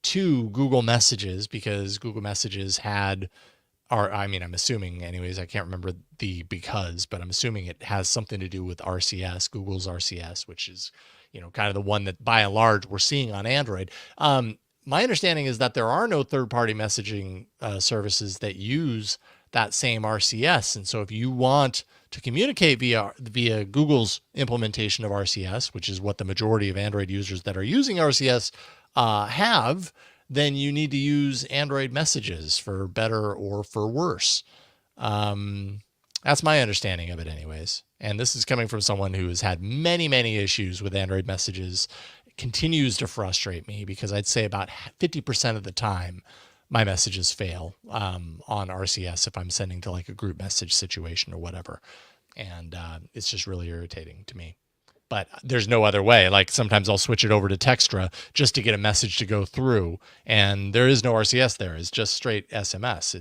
to Google Messages because Google Messages I'm assuming anyways, I can't remember but I'm assuming it has something to do with RCS, Google's RCS, which is, kind of the one that by and large we're seeing on Android. My understanding is that there are no third-party messaging services that use that same RCS. And so if you want to communicate via Google's implementation of RCS, which is what the majority of Android users that are using RCS have, then you need to use Android messages for better or for worse. That's my understanding of it anyways. And this is coming from someone who has had many, many issues with Android messages. It continues to frustrate me because I'd say about 50% of the time, my messages fail on RCS if I'm sending to like a group message situation or whatever. And it's just really irritating to me. But there's no other way. Like sometimes I'll switch it over to Textra just to get a message to go through, and there is no RCS there. It's just straight SMS.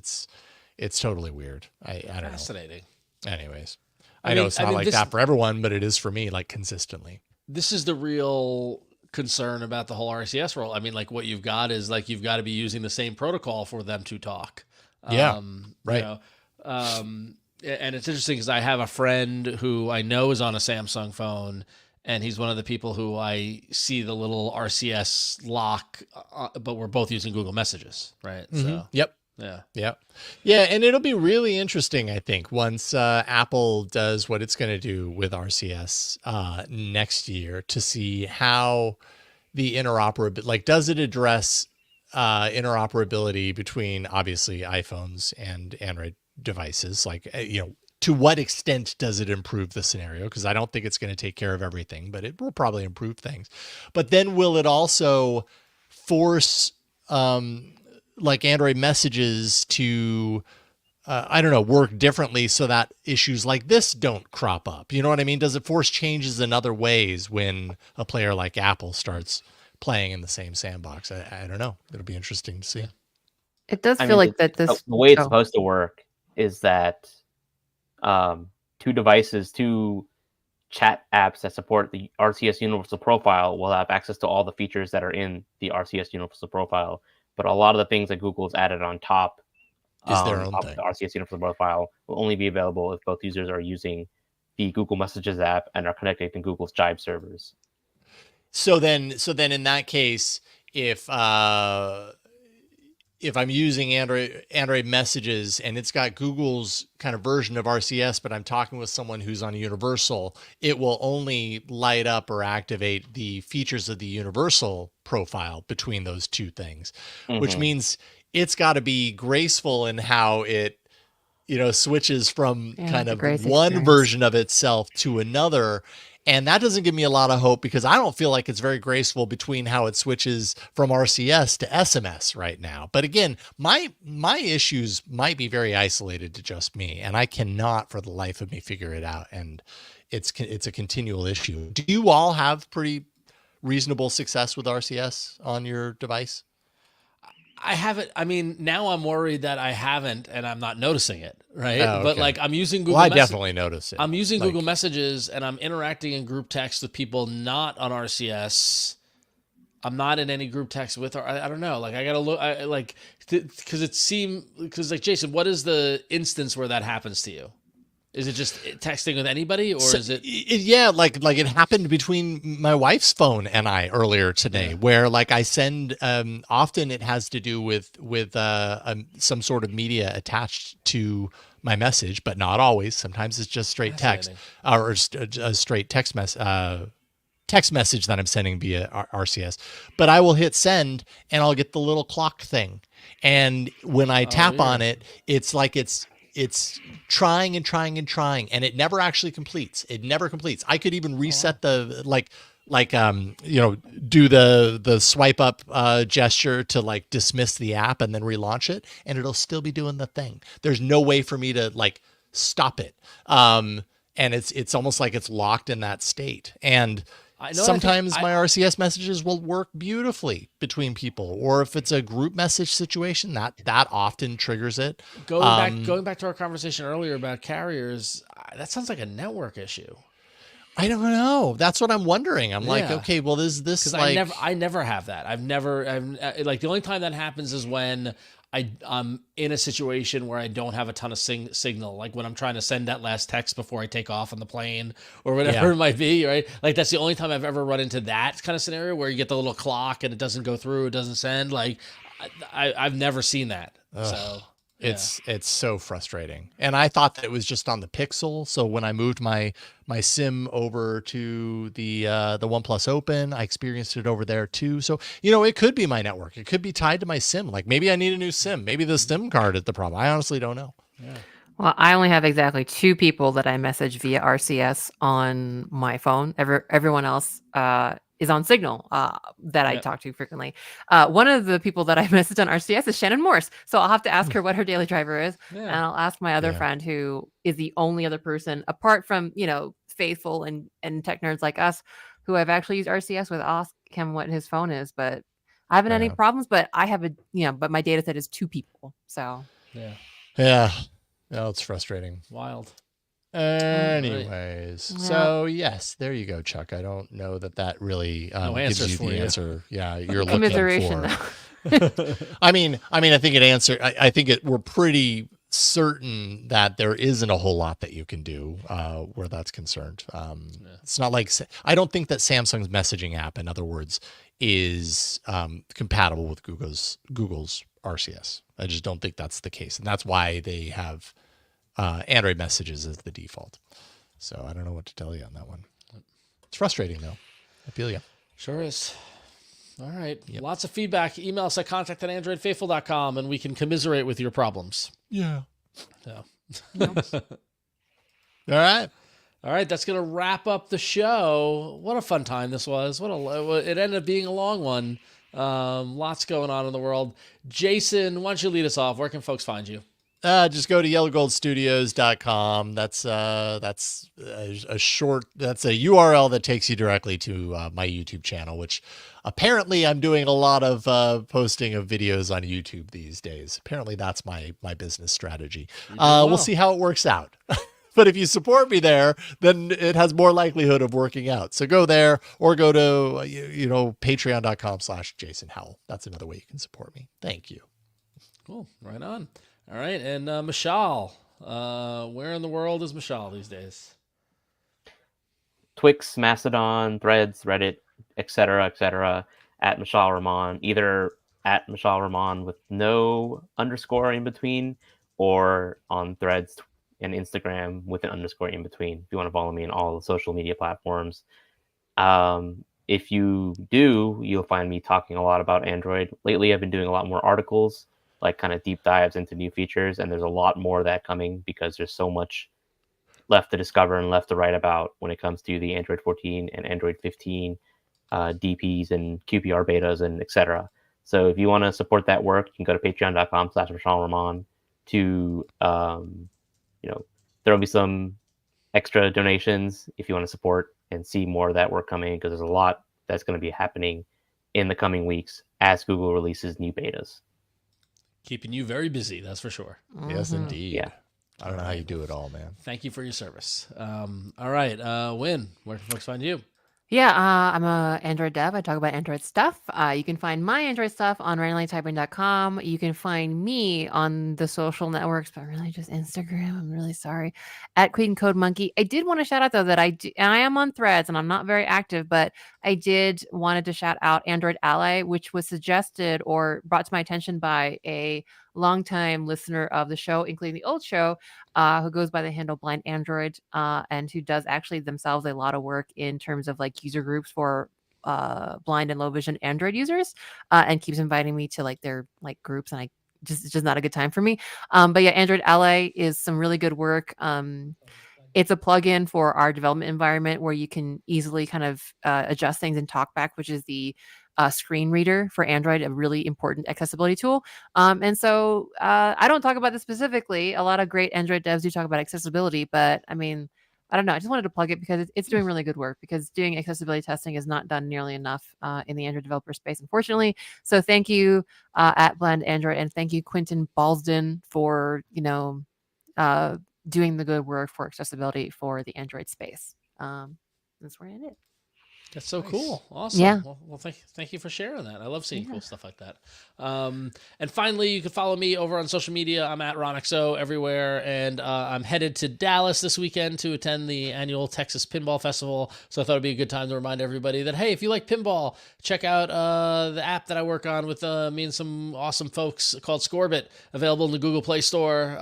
It's totally weird. I don't know. Fascinating. Anyways, I know it's not like that for everyone, but it is for me, like consistently. This is the real concern about the whole RCS role. I mean, like what you've got is like you've got to be using the same protocol for them to talk. Yeah, right. You know, and it's interesting because I have a friend who I know is on a Samsung phone, and he's one of the people who I see the little RCS lock, but we're both using Google Messages, right? Mm-hmm. So, yep. Yeah. And it'll be really interesting, I think, once Apple does what it's going to do with RCS next year, to see how the interoperability, like, does it address interoperability between obviously iPhones and Android devices? Like, to what extent does it improve the scenario? Because I don't think it's going to take care of everything, but it will probably improve things. But then will it also force like Android messages to, work differently so that issues like this don't crop up? You know what I mean? Does it force changes in other ways when a player like Apple starts playing in the same sandbox? I don't know. It'll be interesting to see. It does feel like that the way it's supposed to work is that two chat apps that support the RCS Universal Profile will have access to all the features that are in the RCS Universal Profile. But a lot of the things that Google's added on top is their own thing. The RCS Universal Profile will only be available if both users are using the Google Messages app and are connected to Google's Jive servers. So then in that case, if I'm using Android Messages and it's got Google's kind of version of RCS, but I'm talking with someone who's on Universal, it will only light up or activate the features of the Universal profile between those two things, which means it's got to be graceful in how it, switches from kind of one version of itself to another. And that doesn't give me a lot of hope, because I don't feel like it's very graceful between how it switches from RCS to SMS right now. But again, my issues might be very isolated to just me, and I cannot for the life of me figure it out. And it's a continual issue. Do you all have pretty reasonable success with RCS on your device? I haven't. I mean, now I'm worried that I haven't, and I'm not noticing it, right? Oh, okay. But like, I'm using Google. Well, I definitely notice it. I'm using Google Messages, and I'm interacting in group text with people not on RCS. I'm not in any group text with her. I don't know. Like, I gotta look. Because like Jason, what is the instance where that happens to you? Is it just texting with anybody, or is it? Yeah, like it happened between my wife's phone and I earlier today, where like I send. Often it has to do with some sort of media attached to my message, but not always. Sometimes it's just straight text or a straight text message that I'm sending via RCS. But I will hit send and I'll get the little clock thing, and when I tap on it, it's like it's trying and trying and trying, and it never actually completes. It never completes. I could even reset the do the swipe up gesture to like dismiss the app and then relaunch it, and it'll still be doing the thing. There's no way for me to like stop it. And it's almost like it's locked in that state. And sometimes my RCS messages will work beautifully between people, or if it's a group message situation, that often triggers it. Going back to our conversation earlier about carriers, that sounds like a network issue. I don't know. That's what I'm wondering. I'm like, okay, well, this like I never have that. I've like the only time that happens is when I'm in a situation where I don't have a ton of signal, like when I'm trying to send that last text before I take off on the plane or whatever it might be, right? Like that's the only time I've ever run into that kind of scenario where you get the little clock and it doesn't go through, it doesn't send. Like I've never seen that. So it's so frustrating. And I thought that it was just on the Pixel. So when I moved my SIM over to the OnePlus Open, I experienced it over there too. So, it could be my network. It could be tied to my SIM. Like maybe I need a new SIM. Maybe the SIM card is the problem. I honestly don't know. Yeah. Well, I only have exactly 2 people that I message via RCS on my phone. Everyone else is on Signal that I talk to frequently. One of the people that I messaged on RCS is Shannon Morse. So I'll have to ask her what her daily driver is. And I'll ask my other friend who is the only other person apart from, faithful and tech nerds like us who have actually used RCS with, ask him what his phone is, but I haven't had any problems, but I have but my data set is 2 people. So yeah, it's frustrating. Wild. Anyways, so yes, there you go, Chuck. I don't know that really gives you the answer. Yeah, you're looking for. I mean, I think it answered. I think we're pretty certain that there isn't a whole lot that you can do where that's concerned. It's not like, I don't think that Samsung's messaging app, in other words, is compatible with Google's RCS. I just don't think that's the case, and that's why they have Android messages as the default. So I don't know what to tell you on that one. It's frustrating though. I feel you. Sure is. All right. Yep. Lots of feedback. Email us at contact@androidfaithful.com and we can commiserate with your problems. Yeah. All right. All right. That's going to wrap up the show. What a fun time this was. It ended up being a long one. Lots going on in the world. Jason, why don't you lead us off? Where can folks find you? Just go to yellowgoldstudios.com. That's a URL that takes you directly to my YouTube channel, which apparently I'm doing a lot of posting of videos on YouTube these days. Apparently that's my business strategy. We'll see how it works out. But if you support me there, then it has more likelihood of working out. So go there or go to, patreon.com/Jason Howell. That's another way you can support me. Thank you. Cool. Right on. All right, and Mishaal, where in the world is Mishaal these days? Twix, Mastodon, Threads, Reddit, etc., at Mishaal Rahman, either at Mishaal Rahman with no underscore in between, or on Threads and Instagram with an underscore in between. If you want to follow me on all the social media platforms. If you do, you'll find me talking a lot about Android. Lately, I've been doing a lot more articles, like kind of deep dives into new features, and there's a lot more of that coming because there's so much left to discover and left to write about when it comes to the Android 14 and Android 15 DPs and QPR betas and etc. So if you want to support that work, you can go to patreon.com/Mishaal Rahman to, there'll be some extra donations if you want to support and see more of that work coming, because there's a lot that's going to be happening in the coming weeks as Google releases new betas. Keeping you very busy, that's for sure. Yes, indeed. Yeah. I don't know how you do it all, man. Thank you for your service. All right, Huyen, where can folks find you? Yeah, I'm a Android dev. I talk about Android stuff. You can find my Android stuff on randomlytyping.com. You can find me on the social networks, but really just Instagram. I'm really sorry. At Queen Code Monkey. I did want to shout out though that I am on Threads and I'm not very active, but I wanted to shout out Android Ally, which was suggested or brought to my attention by a longtime listener of the show, including the old show, who goes by the handle Blind Android, and who does actually themselves a lot of work in terms of like user groups for blind and low vision Android users, and keeps inviting me to like their like groups, and it's just not a good time for me. But yeah, Android Ally is some really good work. It's a plugin for our development environment where you can easily kind of adjust things in TalkBack, which is the screen reader for Android, a really important accessibility tool. And so I don't talk about this specifically. A lot of great Android devs do talk about accessibility, but I mean, I don't know. I just wanted to plug it because it's doing really good work, because doing accessibility testing is not done nearly enough in the Android developer space, unfortunately. So thank you at Blend Android, and thank you, Quentin Balsden, for, doing the good work for accessibility for the Android space. That's where I ended. That's so cool. Awesome. Yeah. Well, thank you for sharing that. I love seeing cool stuff like that. And finally, you can follow me over on social media. I'm at RonXO everywhere. And I'm headed to Dallas this weekend to attend the annual Texas Pinball Festival. So I thought it'd be a good time to remind everybody that, hey, if you like pinball, check out the app that I work on with me and some awesome folks called Scorebit, available in the Google Play Store.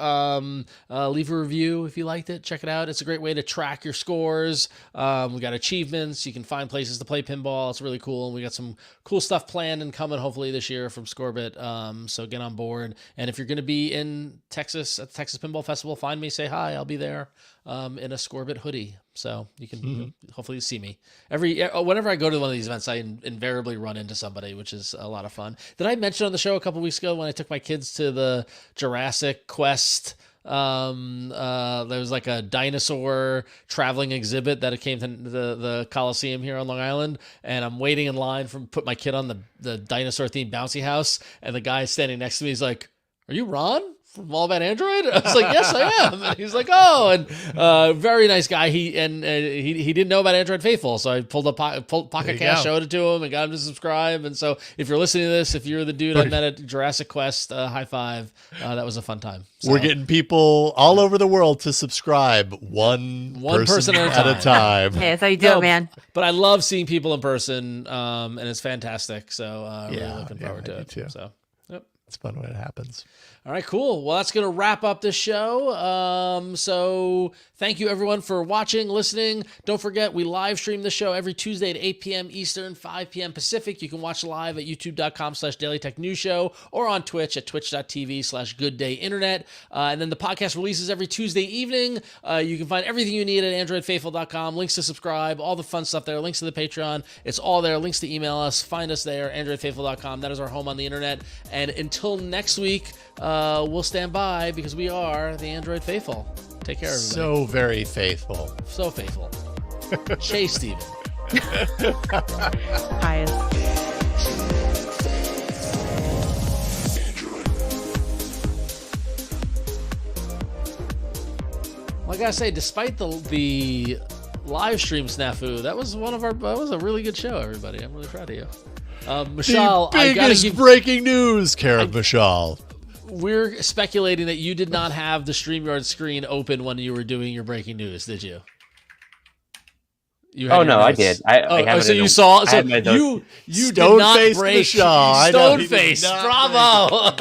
Leave a review if you liked it. Check it out. It's a great way to track your scores. We got achievements. You can find places places to play pinball. It's really cool. And we got some cool stuff planned and coming hopefully this year from Scorbit. So get on board. And if you're going to be in Texas at the Texas Pinball Festival, find me, say hi. I'll be there in a Scorbit hoodie. So you can hopefully see me. Whenever I go to one of these events, I invariably run into somebody, which is a lot of fun. Did I mention on the show a couple weeks ago when I took my kids to the Jurassic Quest? There was like a dinosaur traveling exhibit that came to the Coliseum here on Long Island, and I'm waiting in line put my kid on the dinosaur themed bouncy house, and the guy standing next to me is like, "Are you Ron from All About Android?" I was like, "Yes, I am." And he's like, "Oh," and very nice guy. He didn't know about Android Faithful, so I pulled Pocket Cast, showed it to him, and got him to subscribe. And so, if you're listening to this, if you're the dude I met at Jurassic Quest, high five. That was a fun time. So, we're getting people all over the world to subscribe, one person at a time. Hey, that's how you do it, man. But I love seeing people in person, and it's fantastic. So really looking forward to it. Too. So, yep, it's fun when it happens. All right, cool. Well, that's going to wrap up the show. So thank you, everyone, for watching, listening. Don't forget, we live stream the show every Tuesday at 8 p.m. Eastern, 5 p.m. Pacific. You can watch live at youtube.com/dailytechnewsshow or on Twitch at twitch.tv/gooddayinternet. And then the podcast releases every Tuesday evening. You can find everything you need at androidfaithful.com. Links to subscribe, all the fun stuff there. Links to the Patreon. It's all there. Links to email us. Find us there, androidfaithful.com. That is our home on the internet. And until next week, we'll stand by because we are the Android Faithful. Take care, everybody. So very faithful. So faithful. Chase Steven. Hi. Well, I gotta say, despite the live stream snafu, that was a really good show, everybody. I'm really proud of you. Mishaal, the biggest breaking news, Karen Mishaal. We're speculating that you did not have the StreamYard screen open when you were doing your breaking news, did you? Oh no, I did. I have so you saw. So you did not break Stoneface. Bravo.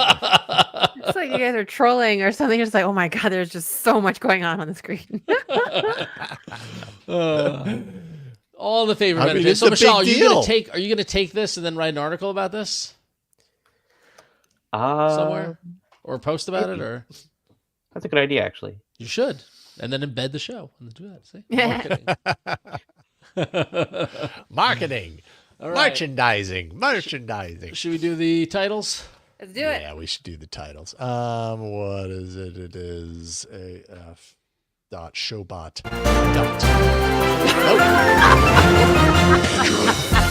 It's like you guys are trolling or something. It's like, oh my god, there's just so much going on the screen. All the favorite. I mean, so Mishaal, are you gonna take this and then write an article about this somewhere, or post about it, or? That's a good idea, actually. You should, and then embed the show and do that. See, marketing, all right. merchandising. Should we do the titles? Let's do it. Yeah, we should do the titles. What is it? It is AF.showbot.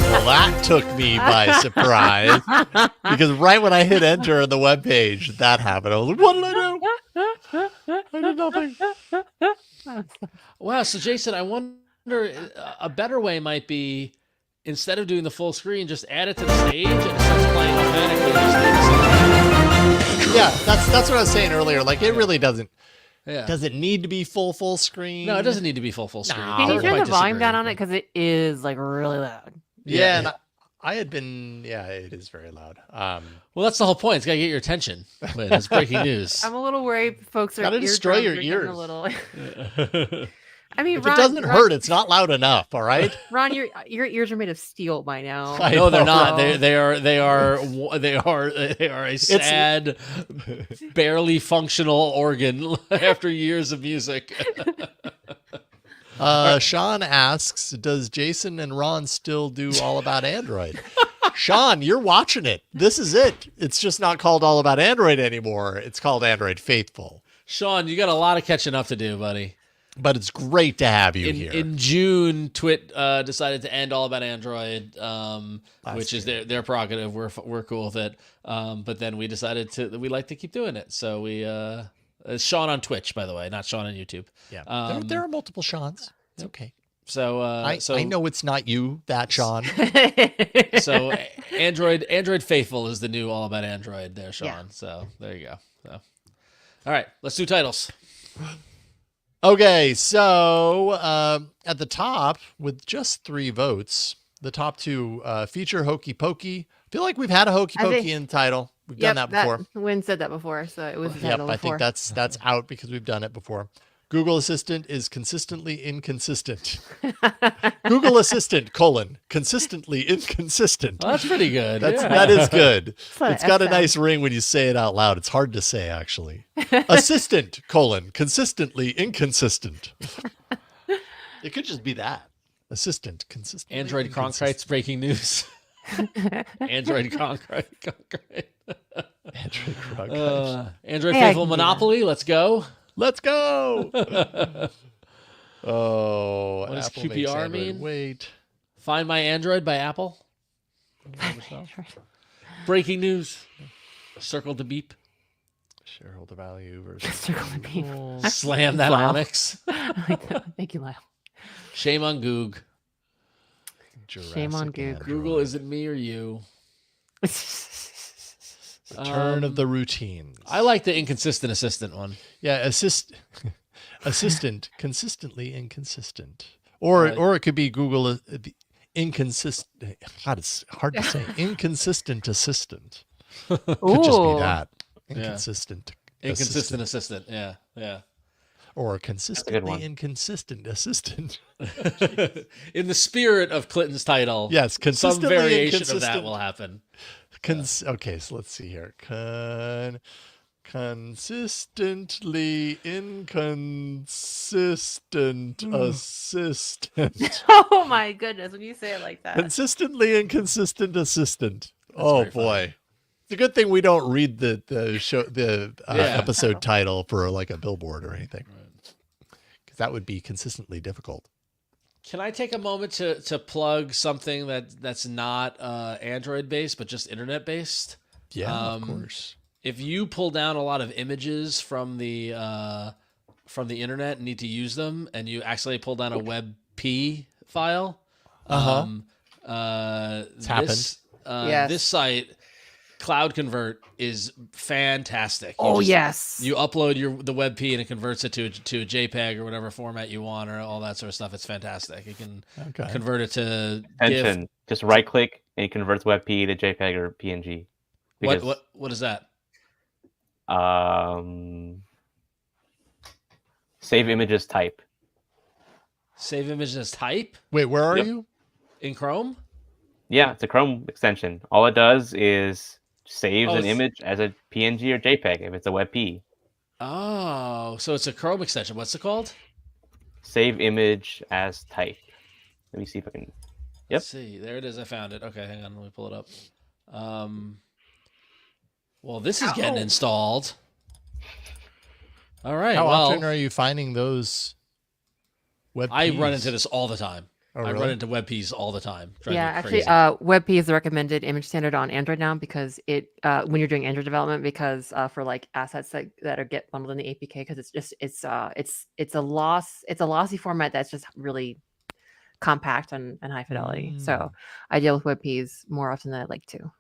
Well, that took me by surprise because right when I hit enter on the webpage, that happened. I was like, what did I do? I did nothing. Wow. So Jason, I wonder a better way might be, instead of doing the full screen, just add it to the stage and it starts playing automatically. Yeah, that's what I was saying earlier. Like, it really doesn't. Yeah. Does it need to be full screen? No, it doesn't need to be full screen. No. Can you turn the volume down on it? Because it is like really loud. Yeah, and I had been. Yeah, it is very loud. Well, that's the whole point. It's got to get your attention. It's breaking news. I'm a little worried folks are gotta destroy your ears. A little. I mean, if Ron, it doesn't hurt, it's not loud enough. All right, Ron, your ears are made of steel by now. No, they're not. They are a sad, barely functional organ after years of music. Sean asks, does Jason and Ron still do All About Android? Sean, you're watching it. This is it. It's just not called All About Android anymore. It's called Android Faithful. Sean, you got a lot of catching up to do, buddy. But it's great to have you here. In June, Twit decided to end All About Android, which is their prerogative. We're cool with it. But then we decided we like to keep doing it. So we it's Sean on Twitch, by the way, not Sean on YouTube. Yeah, there are multiple Seans. It's okay. So I know it's not you, that Sean. So Android Faithful is the new All About Android there, Sean. Yeah. So there you go. So all right, let's do titles. Okay, so at the top, with just 3 votes, the top 2 feature Hokey Pokey. I feel like we've had a Hokey Pokey in the title. We've done that before. Wynn said that before, so it was the title before. I think that's out because we've done it before. Google Assistant is consistently inconsistent. Google Assistant, consistently inconsistent. Well, that's pretty good. That is good. It's got a nice ring when you say it out loud. It's hard to say, actually. Assistant, consistently inconsistent. It could just be that. Assistant, consistent. Android Cronkite's breaking news. Android Cronkite. Android Cronkite. Android Faithful Monopoly. Let's go. Let's go. Oh, what does Apple QPR mean? Wait. Find My Android by Apple. Breaking news. Circle to beep. Shareholder value versus Circle to beep. Slam that Onyx. Make you laugh. Shame on Goog. Shame on Goog. Google, is it me or you? Return of the routines. I like the inconsistent assistant one. Yeah, assistant, consistently inconsistent. Or it could be Google inconsistent. God, it's hard to say. Inconsistent assistant. Could just be that. Inconsistent. Inconsistent assistant. Yeah. Or consistently inconsistent assistant. In the spirit of Clinton's title. Yes, consistently some variation of that will happen. Okay, so let's see here. Consistently inconsistent assistant. Oh my goodness, when you say it like that. Consistently inconsistent assistant. That's boy. Funny. It's a good thing we don't read the episode title for like a billboard or anything. Because that would be consistently difficult. Can I take a moment to plug something that's not Android based, but just internet based? Yeah, of course. If you pull down a lot of images from the internet and need to use them, and you accidentally pull down a WebP file, it's happened. This site, Cloud Convert, is fantastic. Yes. You upload the WebP and it converts it to a JPEG or whatever format you want, or all that sort of stuff. It's fantastic. You can convert it to GIF. Just right click and it converts WebP to JPEG or PNG. What is that? Save images type. Save images type? Wait, where are you? In Chrome? Yeah, it's a Chrome extension. All it does is saves an image as a PNG or JPEG if it's a WebP. Oh, so it's a Chrome extension. What's it called? Save image as type. Let me see if I can. Yep. Let's see, there it is. I found it. Okay, hang on. Let me pull it up. Well, this is getting installed. All right. How often are you finding those WebPs? I run into this all the time. Oh, really? I run into WebPs all the time. Actually, WebP is the recommended image standard on Android now because it when you're doing Android development, because for like assets that are get bundled in the APK, because it's a lossy format that's just really compact and high fidelity. So I deal with WebPs more often than I like to.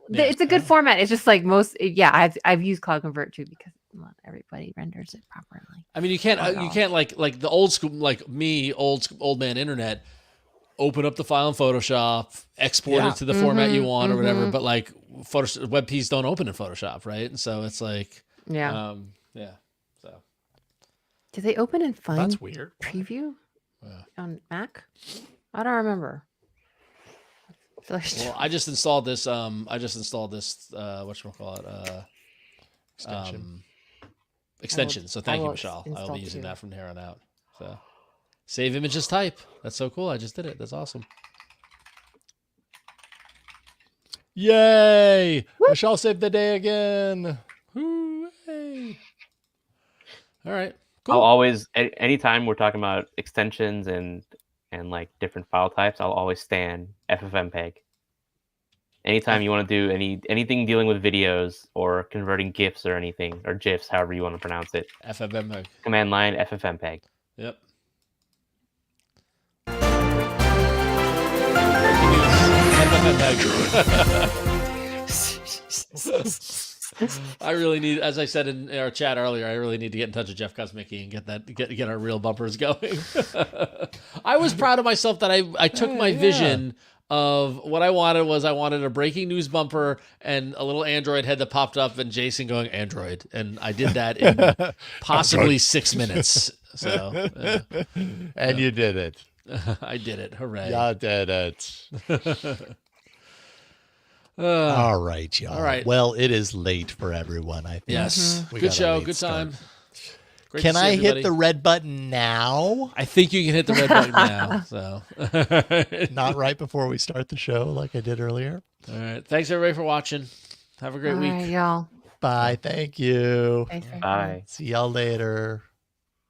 It's a good format. It's just like I've used Cloud Convert too because not everybody renders it properly. I mean, you can't like the old school, like me, old man internet, open up the file in Photoshop, export it to the format you want or whatever. But like WebPs don't open in Photoshop, right? And so it's like So do they open in Find That's weird. Preview on Mac? I don't remember. Well, I just installed this. Whatchamacallit? Extension. So thank you, Mishaal. I'll be using that from here on out. So save images type. That's so cool. I just did it. That's awesome. Yay! Mishaal saved the day again. Hooray! All right. Cool. I'll always, anytime we're talking about extensions and like different file types, I'll always stand FFmpeg. Anytime you want to do anything dealing with videos or converting GIFs or anything, or GIFs, however you want to pronounce it. FFmpeg. Command line FFmpeg. Yep. I really need, as I said in our chat earlier, I really need to get in touch with Jeff Kosmicki and get our real bumpers going. I was proud of myself that I took my vision of what I wanted was I wanted a breaking news bumper and a little Android head that popped up and Jason going Android. And I did that in possibly 6 minutes. So, and you did it. I did it. Hooray. You did it. All right, y'all. All right. Well, it is late for everyone, I think. Yes. Good show. Good time. Can I hit the red button now? I think you can hit the red button now. So not right before we start the show like I did earlier. All right. Thanks everybody for watching. Have a great week. All right, y'all. Bye. Thank you. Bye. See y'all later.